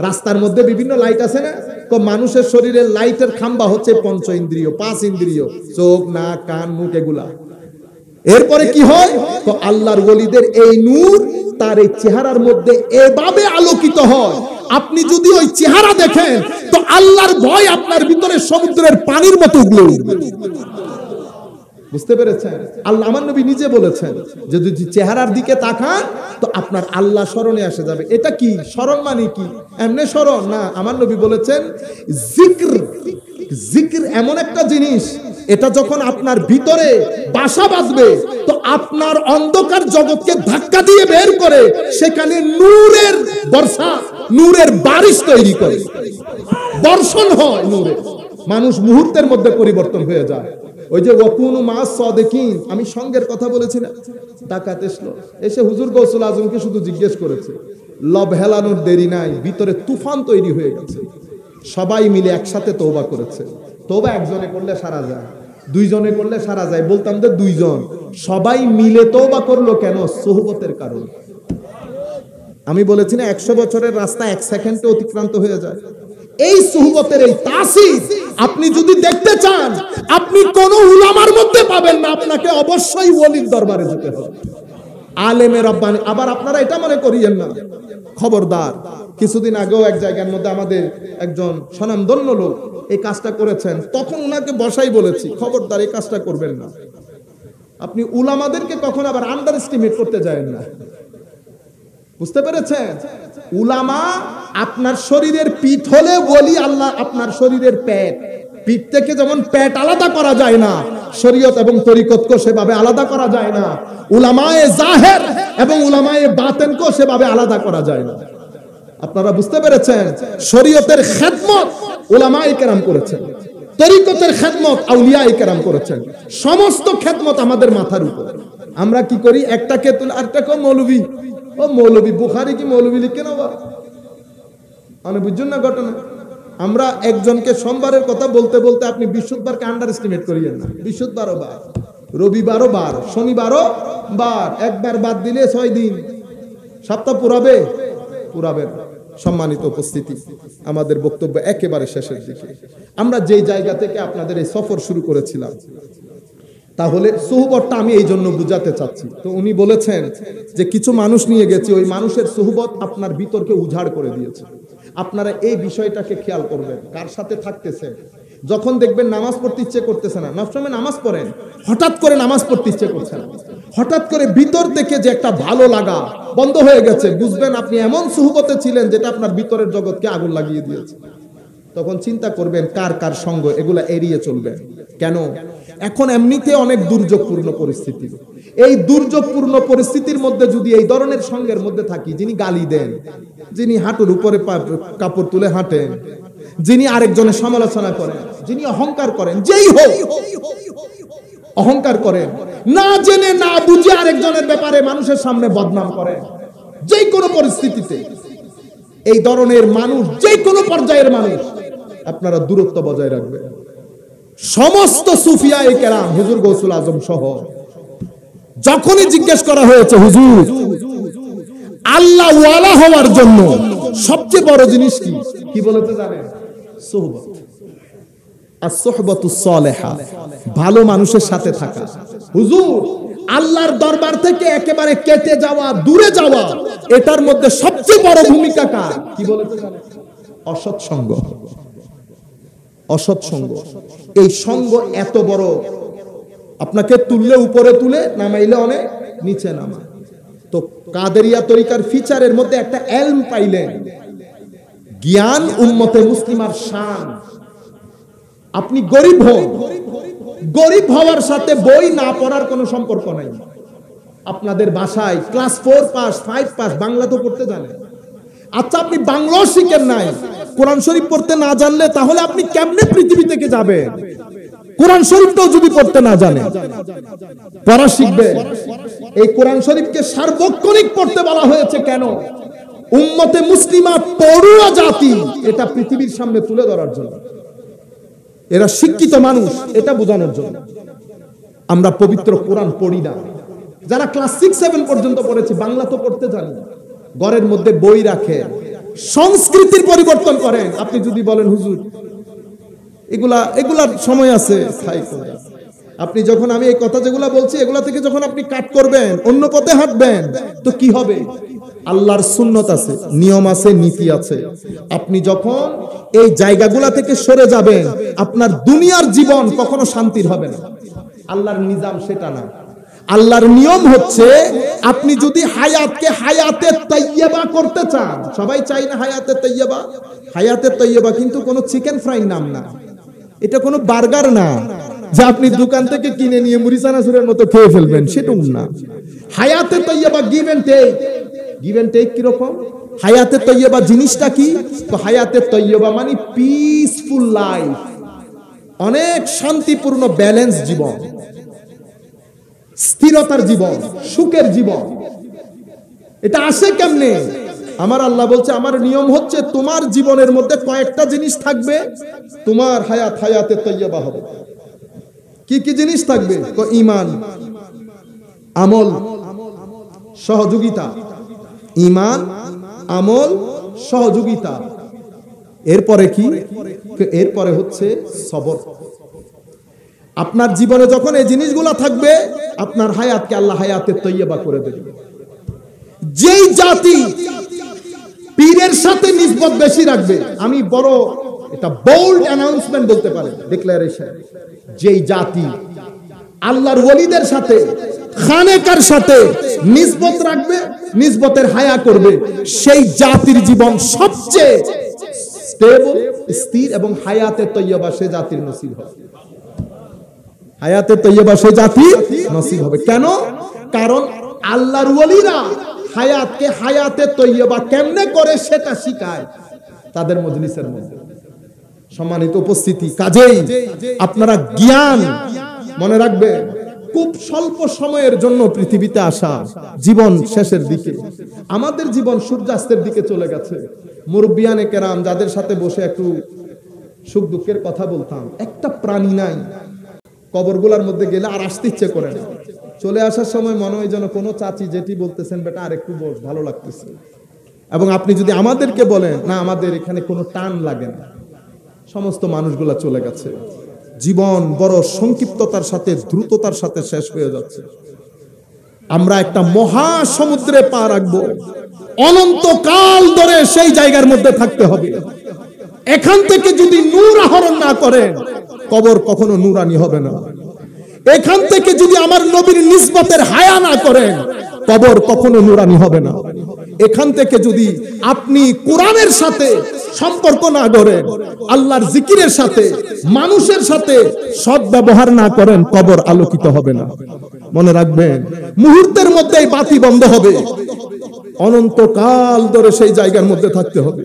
রাস্তার মধ্যে বিভিন্ন লাইট আছে না? তো মানুষের শরীরের লাইটের খাম্বা হচ্ছে পঞ্চ ইন্দ্রিয়, 5 ইন্দ্রিয়, চোখ, নাক, কান, মুখ, এগুলা। এরপরে কি হয়? তো আল্লাহর ওলিদের এই নূর তার এই চেহারার মধ্যে এভাবে আলোকিত হয়, আপনি যদি ওই চেহারা দেখেন তো আল্লাহর ভয় আপনার ভিতরে সমুদ্রের পানির মতো উগলে উঠবে। বুঝতে পেরেছেন? আল্লাহ, আমার নবী নিজে বলেছেন যে যদি চেহারার দিকে তাকান তো আপনার আল্লাহ স্মরণে আসে যাবে। এটা কি স্মরণ? মানে কি এমনি স্মরণ না, আমার নবী বলেছেন জিক্র। জিক্র এমন একটা জিনিস, এটা যখন আপনার ভিতরে বাসা বাঁধবে তো আপনার অন্ধকার জগৎকে ধাক্কা দিয়ে বের করে সেখানে নূরের বর্ষা, নূরের বারিশ তৈরি করে, বর্ষণ হয় নূরের। মানুষ মুহূর্তের মধ্যে পরিবর্তন হয়ে যায়। ওই যে ওয়াকুনু মা'আস সাদিকিন, আমি সঙ্গের কথা বলেছি না? ডাকাত এসে হুজুর গৌসুল আজমকে শুধু জিজ্ঞেস করেছে, লব হেলানোর দেরি নাই, ভিতরে তুফান তৈরি হয়ে গেছে। সবাই মিলে একসাথে তওবা করেছে। তওবা একজনে করলে সারা যায়, 2 জনে করলে সারা যায়, বলতাম যে 2 জন। সবাই মিলে তওবা করলো কেন? সুহবতের কারণে। আমি বলেছি না 100 বছরের রাস্তা 1 সেকেন্ডে অতিক্রান্ত হয়ে যায়। এই সুহবতের এই তাসির আপনি যদি দেখতে চান, আপনি কোন উলামার মধ্যে পাবেন না, আপনাকে অবশ্যই ওলির দরবারে যেতে হবে, আলেমে রব্বানি। আবার আপনারা এটা মনে করিয়েন না, খবরদার, কিছুদিন আগেও এক জায়গার মধ্যে আমাদের একজন স্বনামধন্য লোক এই কাজটা করেছেন, তখন ওনাকে বসাই বলেছি, খবরদার এই কাজটা করবেন না। আপনি উলামাদেরকে কখন আবার আন্ডার এস্টিমেট করতে যাবেন না। বুঝতে পেরেছেন? উলামা আপনার শরীরের পিঠ হলে ওলি আল্লাহ আপনার শরীরের পেট। পিঠ থেকে যেমন পেট আলাদা করা যায় না, শরীয়ত এবং তরিকতকে সেভাবে আলাদা করা যায় না। উলামায়ে জাহের এবং উলামায়ে বাতেনকে সেভাবে আলাদা করা যায় না। আপনারা বুঝতে পেরেছেন? শরীয়তের খেদমত উলামায়ে কেরাম করেছেন, তরিকতের খেদমত আউলিয়ায়ে কেরাম করেছেন। সমস্ত খেদমত আমাদের মাথার উপর। আমরা কি করি? একটাকে তুলে আরেকটাকে মৌলবী, ও মৌলবী বুখারী কি মৌলবী লিখে নেওয়া, মানে বুঝছেন না ঘটনা? আমরা একজনকে সোমবারের কথা বলতে বলতে আপনি বৃহস্পতিবারকে আন্ডার এস্টিমেট করিয়েন না। বৃহস্পতিবারও বার, রবিবারও বার, শনিবারও বার, একবার বাদ দিলে 6 দিন, সপ্তাহ পুরাবে? পুরাবে। সম্মানিত উপস্থিতি, আমাদের বক্তব্য একেবারে শেষের দিকে। আমরা যেই জায়গা থেকে আপনাদের এই সফর শুরু করেছিলাম, তাহলে সুহবতটা আমি এই জন্য বুঝাতে চাচ্ছি। তো উনি বলেছেন যে কিছু মানুষ নিয়ে গেছি, ওই মানুষের সুহবত আপনার ভিতরকে উজাড় করে দিয়েছে। আপনারা এই বিষয়টাকে খেয়াল করবেন, কার সাথে থাকতেছে। যখন দেখবেন নামাজ পড়তে ইচ্ছে করতেছে না, সবসময় নামাজ পড়েন, হঠাৎ করে নামাজ পড়তে ইচ্ছে করছে না, হঠাৎ করে ভিতর থেকে যে একটা ভালো লাগা বন্ধ হয়ে গেছে, বুঝবেন আপনি এমন সুহবতে ছিলেন যেটা আপনার ভিতরের জগৎকে আগুন লাগিয়ে দিয়েছে। তখন চিন্তা করবেন কার কার সঙ্গ, এগুলা এড়িয়ে চলবেন। কেন? এখন এমনিতে অনেক দুর্যোগপূর্ণ পরিস্থিতি। এই দুর্যোগপূর্ণ পরিস্থিতির মধ্যে যদি এই ধরনের সঙ্গের মধ্যে থাকি, যিনি গালি দেন, যিনি হাঁটুর উপরে কাপড় তুলে হাঁটেন, যিনি আরেকজনের সমালোচনা করেন, যিনি অহংকার করেন, যেই হোক অহংকার করেন, না জেনে না বুঝে আরেকজনের ব্যাপারে মানুষের সামনে বদনাম করেন, যে কোনো পরিস্থিতিতে এই ধরনের মানুষ, যে কোনো পর্যায়ের মানুষ, আপনারা দূরত্ব বজায় রাখবেন। সমস্ত সুফিয়ায়ে কেরাম, হুজুর গৌসুল আজম সহ, যখনই জিজ্ঞেস করা হয়েছে হুজুর আল্লাহ ওয়ালা হওয়ার জন্য সবচেয়ে বড় জিনিস কি, কি বলেছে জানেন? সুহবত। as-suhbatus সালেহা, ভালো মানুষের সাথে থাকা। হুজুর আল্লাহর দরবার থেকে একেবারে কেটে যাওয়া, দূরে যাওয়া, এটার মধ্যে সবচেয়ে বড় ভূমিকা কার? কি বলেছে জানেন? অসৎ সঙ্গ। অসৎ সঙ্গ, এই সঙ্গ এত বড়, আপনাকে তুললে উপরে তুলে, নামাইলে অনেক নিচে নামা। তো কাদেরিয়া তরিকার ফিচারের মধ্যে একটা এলম পাইলেন, জ্ঞান উম্মতে মুসলিমার শান। আপনি গরিব হন, গরিব হওয়ার সাথে বই না পড়ার কোনো সম্পর্ক নাই। আপনাদের ভাষায় ক্লাস 4 পাস 5 পাস বাংলা তো পড়তে জানেন। আচ্ছা আপনি বাংলাও শিখেন নাই, কোরআন শরীফ পড়তে না জানলে তাহলে আপনি কেমনে পৃথিবী থেকে যাবেন? কোরআন শরীফটাও যদি পড়তে না জানে, পড়া শিখবে। এই কোরআন শরীফকে সার্বক্ষণিক পড়তে বলা হয়েছে কেন? উম্মতে মুসলিমা পড়ুয়া জাতি, এটা পৃথিবীর সামনে তুলে ধরার জন্য। এরা শিক্ষিত মানুষ, এটা বোঝানোর জন্য। আমরা পবিত্র কোরআন পড়ি না। যারা ক্লাস 6-7 পর্যন্ত পড়েছে, বাংলা তো পড়তে জানি, ঘরের মধ্যে বই রাখে, সংস্কৃতির পরিবর্তন করেন। আপনি যদি বলেন হুজুর এগুলার সময় আছে, আপনি যখন আমি এই কথা যেগুলা বলছি এগুলা থেকে যখন আপনি কাট করবেন, অন্য পথে হাঁটবেন, তো কি হবে? আল্লাহর সুন্নত আছে, নিয়ম আছে, নীতি আছে। আপনি যখন এই জায়গাগুলা থেকে সরে যাবেন, আপনার দুনিয়ার জীবন কখনো শান্তির হবে না। আল্লাহর নিজাম সেটা না। আল্লাহর নিয়ম হচ্ছে, আপনি যদি হায়াতকে হায়াতে তাইয়্যিবা করতে চান, সবাই চাই না হায়াতে তাইয়্যিবা? হায়াতে তাইয়্যিবা কিন্তু কোনো চিকেন ফ্রাই নাম না, এটা কোনো বার্গার না যে আপনি দোকান থেকে কিনে নিয়ে মুড়ি চানাচুরের মতো খেয়ে ফেলবেন, সেটাও না। হায়াতে তাইয়্যিবা give and take. Give and take কি রকম? হায়াতে তাইয়্যিবা জিনিসটা কি? তো হায়াতে তাইয়্যিবা মানে পিসফুল লাইফ, অনেক শান্তিপূর্ণ ব্যালেন্স জীবন, স্থিরতার জীবন, সুখের জীবন। এটা আসে কেমনে? আমার আল্লাহ বলছে, আমার নিয়ম হচ্ছে তোমার জীবনের মধ্যে কয়েকটা জিনিস থাকবে, তোমার হায়াতে তাইয়্যিবা হবে। কি কি জিনিস থাকবে? ঈমান, আমল, সহযোগিতা। ঈমান, আমল, সহযোগিতা। এরপরে কি? এরপরে হচ্ছে সবর। আপনার জীবনে যখন এই জিনিসগুলো থাকবে, আপনার হায়াতকে আল্লাহ হায়াতে তাইয়্যিবা করে দেবে। যেই জাতি পীরের সাথে নিসবত বেশি রাখবে, আমি বড় এটা বোল্ড অ্যানাউন্সমেন্ট বলতে পারেন, ডিক্লারেশন, যেই জাতি আল্লাহর ওলিদের সাথে, খানেকার সাথে নিসবত রাখবে, নিসবতের হায়া করবে, সেই জাতির জীবন সবচেয়ে স্টেবল, স্থির এবং হায়াতে তাইয়্যিবা সে জাতির নসিব হবে। হায়াতে তাইয়্যিবা সে জাতি নসিব হবে। কেন? কারণ আল্লাহর ওলিরা হায়াতকে হায়াতে তাইয়্যিবা কেমনে করে সেটা শিখায় তাদের মজলিসের মধ্যে। সম্মানিত উপস্থিতি, কাজেই আপনারা জ্ঞান মনে রাখবেন, খুব স্বল্প সময়ের জন্য পৃথিবীতে আসা, জীবন শেষের দিকে, আমাদের জীবন সূর্যাস্তের দিকে চলে গেছে। মুরব্বিয়ানে কেরাম যাদের সাথে বসে একটু সুখ দুঃখের কথা বলতাম, একটা প্রাণী নাই। কবরগুলার মধ্যে গেলে আর আসতে ইচ্ছে করে না। চলে আসার সময় মনে হয় যেন কোনো চাচি যেটি বলতেছেন, বেটা আর একটু বস, ভালো লাগতেছে। এবং আপনি যদি আমাদেরকে বলেন না আমাদের এখানে কোনো টান লাগে না, সমস্ত মানুষগুলা চলে গেছে, জীবন বড় সংক্ষিপ্ততার সাথে দ্রুততার সাথে শেষ হয়ে যাচ্ছে। আমরা একটা মহা সমুদ্রে পা রাখবো, অনন্তকাল ধরে সেই জায়গার মধ্যে থাকতে হবে। এখান থেকে যদি নূর আহরণ না করেন, কবর কখনো নূরানি হবে না। এখান থেকে যদি আমার নবীর নিসবতের হায়া না করেন, কবর কখনো নূরানি হবে না। এখান থেকে যদি আপনি কোরআনের সাথে সম্পর্ক না গড়েন, আল্লাহর জিকিরের সাথে, মানুষের সাথে সৎ ব্যবহার না করেন, কবর আলোকিত হবে না। মনে রাখবেন, মুহূর্তের মধ্যেই বাতি বন্ধ হবে, অনন্তকাল ধরে সেই জায়গার মধ্যে থাকতে হবে।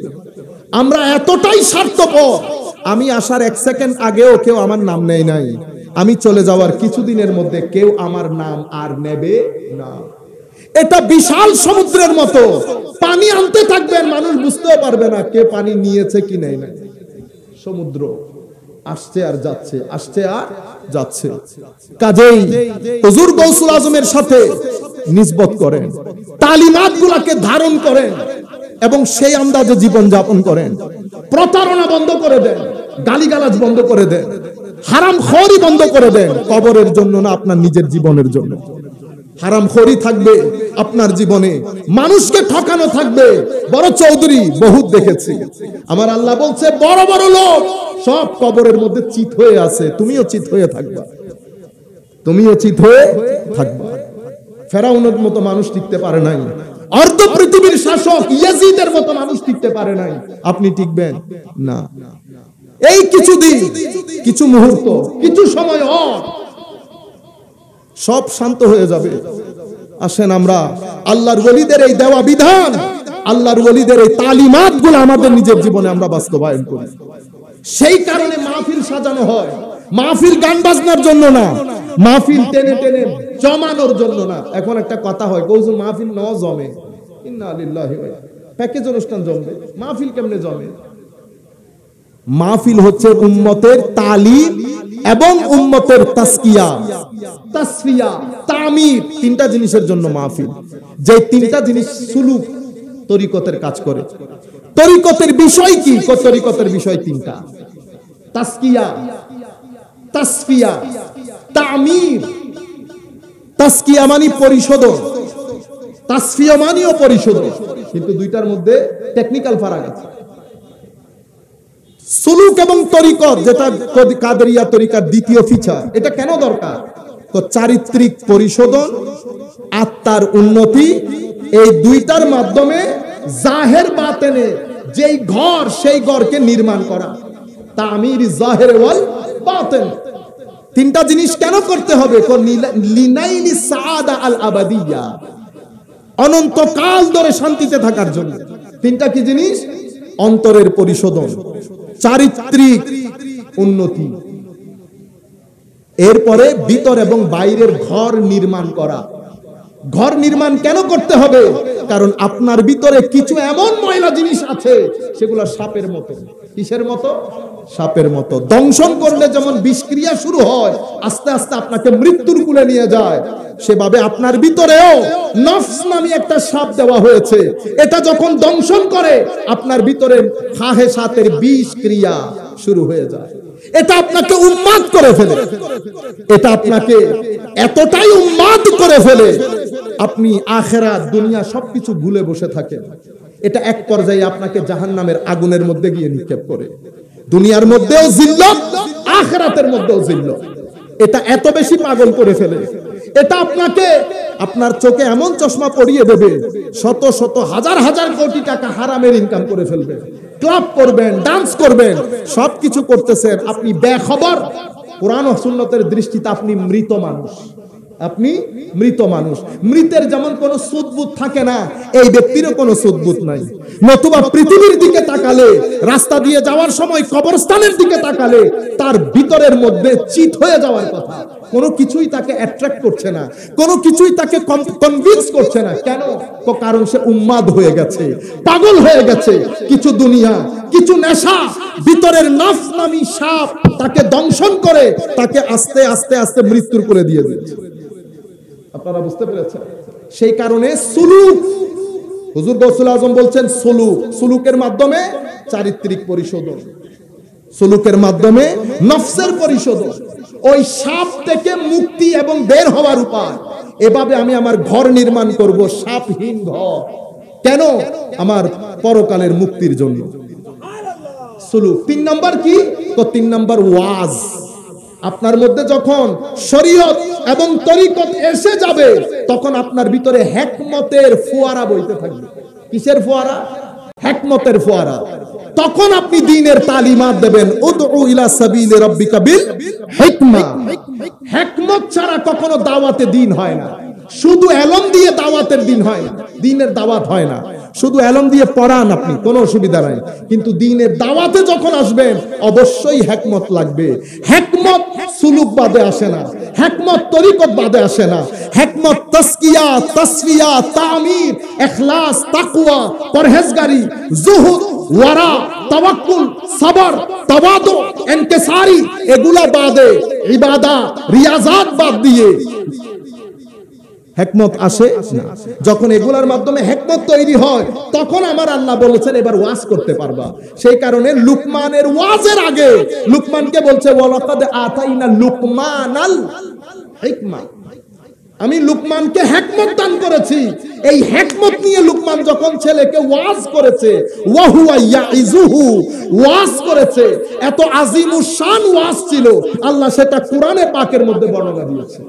আমরা এতটাই স্বার্থপর, আমি আসার 1 সেকেন্ড আগেও কেউ আমার নাম নেয় নাই, আমি চলে যাওয়ার কিছুদিনের মধ্যে কেউ আমার নাম আর নেবে না। এটা বিশাল সমুদ্রের মতো, পানি আনতে থাকবেন, মানুষ বুঝতেও পারবে না কে পানি নিয়েছে কি নেই না। সমুদ্র আসছে আর যাচ্ছে, আসছে আর যাচ্ছে। কাজেই হুজুর গৌসুল আজমের সাথে নিসবত করেন, তালিমাত গুলাকে ধারণ করেন এবং সেই আন্দাজে জীবন যাপন করেন। প্রতারণা বন্ধ করে দেন, গালিগালাজ বন্ধ করে দেন, হারামখোরি বন্ধ করে দেন। কবরের জন্য না, আপনার নিজের জীবনের জন্য। হারামখোরি থাকবে আপনার জীবনে, মানুষকে ঠকানো থাকবে। বড় চৌধুরী বহুত দেখেছি। আমার আল্লাহ বলছে বড় বড় লোক সব কবরের মধ্যে চিত হয়ে আছে, তুমিও চিত হয়ে থাকবা, তুমিও চিত হয়ে থাকবা। ফেরাউনের মতো মানুষ টিকতে পারে নাই, অর্ধ পৃথিবীর শাসক ইয়াজিদের মতো মানুষ টিকতে পারে নাই, আপনি টিকবেন না। এই কিছুদিন, কিছু মুহূর্ত, কিছু সময় সব শান্ত হয়ে যাবে। আসেন আমরা আল্লাহর ওলিদের এই দেওয়া বিধান, আল্লাহর ওলিদের এই তালিমাত গুলো আমাদের নিজের জীবনে আমরা বাস্তবায়ন করি। সেই কারণে মাহফিল সাজানো হয়, মাহফিল গান বাজনার জন্য না, মাহফিল টেনে টেনে জমানোর জন্য না। এখন একটা কথা হয়, কৌজুর মাহফিল ন জমে, ইন্না লিল্লাহি ওয়া প্যাকেজ অনুষ্ঠান জমবে, মাহফিল কেমনে জমে? মাহফিল হচ্ছে উম্মতের তালিম এবং উম্মতের তাসকিয়া, তাসফিয়া, তামির, তিনটা জিনিসের জন্য মাহফিল। যে তিনটা জিনিস সুলুক তরিকতের কাজ করে। তরিকতের বিষয় কি? তরিকতের বিষয় তিনটা: তাসকিয়া, তাসফিয়া, তামির। তাসকিয়া মানে পরিশোধন, তাসফিয়া মানেও পরিশোধন, কিন্তু দুইটার মধ্যে টেকনিক্যাল ফারাক আছে। সুলুক এবং তরিকত, যেটা কাদেরিয়া তরিকার দ্বিতীয় ফিচার, এটা কেন দরকার? তো চারিত্রিক পরিশোধন, আত্মার উন্নতি, এই দুইটার মাধ্যমে জাহের বাতেনে যেই ঘর, সেই ঘরকে নির্মাণ করা। তামির জাহের ওয়াল বাতেন, তিনটা জিনিস কেন করতে হবে? লিনাইলি সাআদা আল আবাদিয়া, অনন্তকাল ধরে শান্তিতে থাকার জন্য। তিনটা কি জিনিস? অন্তরের পরিশোধন, চারিত্রিক উন্নতি, এরপরে ভিতর এবং বাইরের ঘর নির্মাণ করা। ঘর নির্মাণ কেন করতে হবে? কারণ আপনার ভিতরে কিছু এমন ময়লা জিনিস আছে, সেগুলো সাপের মতো। কিসের মতো? সাপের মতো। দংশন করলে যেমন বিষক্রিয়া শুরু হয়, আস্তে আস্তে আপনাকে মৃত্যুর কুলে নিয়ে যায়, সেভাবে আপনার ভিতরেও নফস নামে একটা সাপ দেওয়া হয়েছে। এটা যখন দংশন করে, আপনার ভিতরে খাহেসাতের বিষক্রিয়া শুরু হয়ে যায়। এটা আপনাকে উন্মাদ করে ফেলে, এটা আপনাকে এতটাই উন্মাদ করে ফেলে, আপনি আখিরাত দুনিয়া সবকিছু ভুলে বসে থাকেন। এটা এক পর্যায়ে আপনাকে জাহান্নামের আগুনের মধ্যে গিয়ে নিক্ষেপ করে। দুনিয়ার মধ্যেও জিল্লত, আখিরাতের মধ্যেও জিল্লত। এটা এত বেশি পাগল করে ফেলে, এটা আপনাকে আপনার চোখে এমন চশমা পরিয়ে দেবে, শত শত হাজার হাজার কোটি টাকা হারামের ইনকাম করে ফেলবে। ক্লাব করবেন, ডান্স করবেন, সবকিছু করতেছেন, আপনি বেখবর। কোরআন ও সুন্নতের দৃষ্টিতে আপনি মৃত মানুষ, আপনি মৃত মানুষ। মৃতের যেমন কোনো সুদবুদ থাকে না, এই ব্যক্তিরও কোনো সুদবুদ নাই। নতুবা পৃথিবীর দিকে তাকালে, রাস্তা দিয়ে যাওয়ার সময় কবরস্থানের দিকে তাকালে, তার ভিতরের মধ্যে চিত হয়ে যাওয়ার কথা। কোনো কিছুই তাকে অ্যাট্রাক্ট করছে না, কোনো কিছুই তাকে কনভিন্স করছে না। কেন? কারণ সে উন্মাদ হয়ে গেছে, পাগল হয়ে গেছে। কিছু দুনিয়া, কিছু নেশা, ভিতরের নফস নামী সাপ তাকে দংশন করে, তাকে আস্তে আস্তে আস্তে মৃত্যুর করে দিয়ে দিচ্ছে। আপনারা বুঝতে পেরেছেন? সেই কারণে সুলুক, হুজুর গৌসুল আজম বলছেন সুলুকের মাধ্যমে চারিত্রিক পরিশোধন, সুলুকের মাধ্যমে নফসের পরিশোধন, ওই সাপ থেকে মুক্তি এবং বের হওয়ার উপায়। এভাবে আমি আমার ঘর নির্মাণ করব, সাপহীন ঘর। কেন? আমার পরকালের মুক্তির জন্য। সুলুক। 3 নম্বর কি? তো 3 নম্বর ওয়াজ। আপনার মধ্যে যখন শরীয়ত এবং তরিকত এসে যাবে, তখন আপনার ভিতরে হিকমতের ফোয়ারা বইতে থাকবে। কিসের ফোয়ারা? হিকমতের ফোয়ারা। তখন আপনি দ্বীনের তালিমাত দেবেন। উদউ ইলা সাবিলি রাব্বিকা বিল হিকমা। হিকমত ছাড়া কখনো দাওয়াতে দ্বীন হয় না। শুধু ইলম দিয়ে দাওয়াতের দ্বীন হয় না, দ্বীনের দাওয়াত হয় না। শুধু ইলম দিয়ে পড়ান আপনি, কোনো অসুবিধা নাই, কিন্তু দ্বীনের দাওয়াতে যখন আসবেন অবশ্যই হিকমত লাগবে। হিকমত সুলুক বাদে আসে না, হিকমত তরিকত বাদে আসে না। হিকমত তাসকিয়া, তাসফিয়া, তামির, ইখলাস, তাকওয়া, পরহেজগারি, যুহুদ, ওয়ারা, তাওয়াক্কুল, সবর, তাওয়াদু, ইনকিসারি, এগুলা বাদে, ইবাদত, রিয়াজাত বাদ দিয়ে হিকমত আসে না। যখন এগুলার মাধ্যমে হিকমত তৈরি হয়, তখন আমার আল্লাহ বলেছেন এবার ওয়াজ করতে পারবা। সেই কারণে লুকমানের ওয়াজের আগে লুকমানকে বলছে ওয়ালাকাদ আতাইনা লুকমানাল হিকমা। আমি লুকমানকে হিকমত দান করেছি। এই হিকমত নিয়ে লুকমান যখন ছেলেকে ওয়াজ করেছে, ওয়া হুয়া ইয়াইজুহু, ওয়াজ করেছে, এত আজিমুশ শান ওয়াজ ছিল, আল্লাহ সেটা কোরআনে পাকের মধ্যে বর্ণনা দিয়েছে।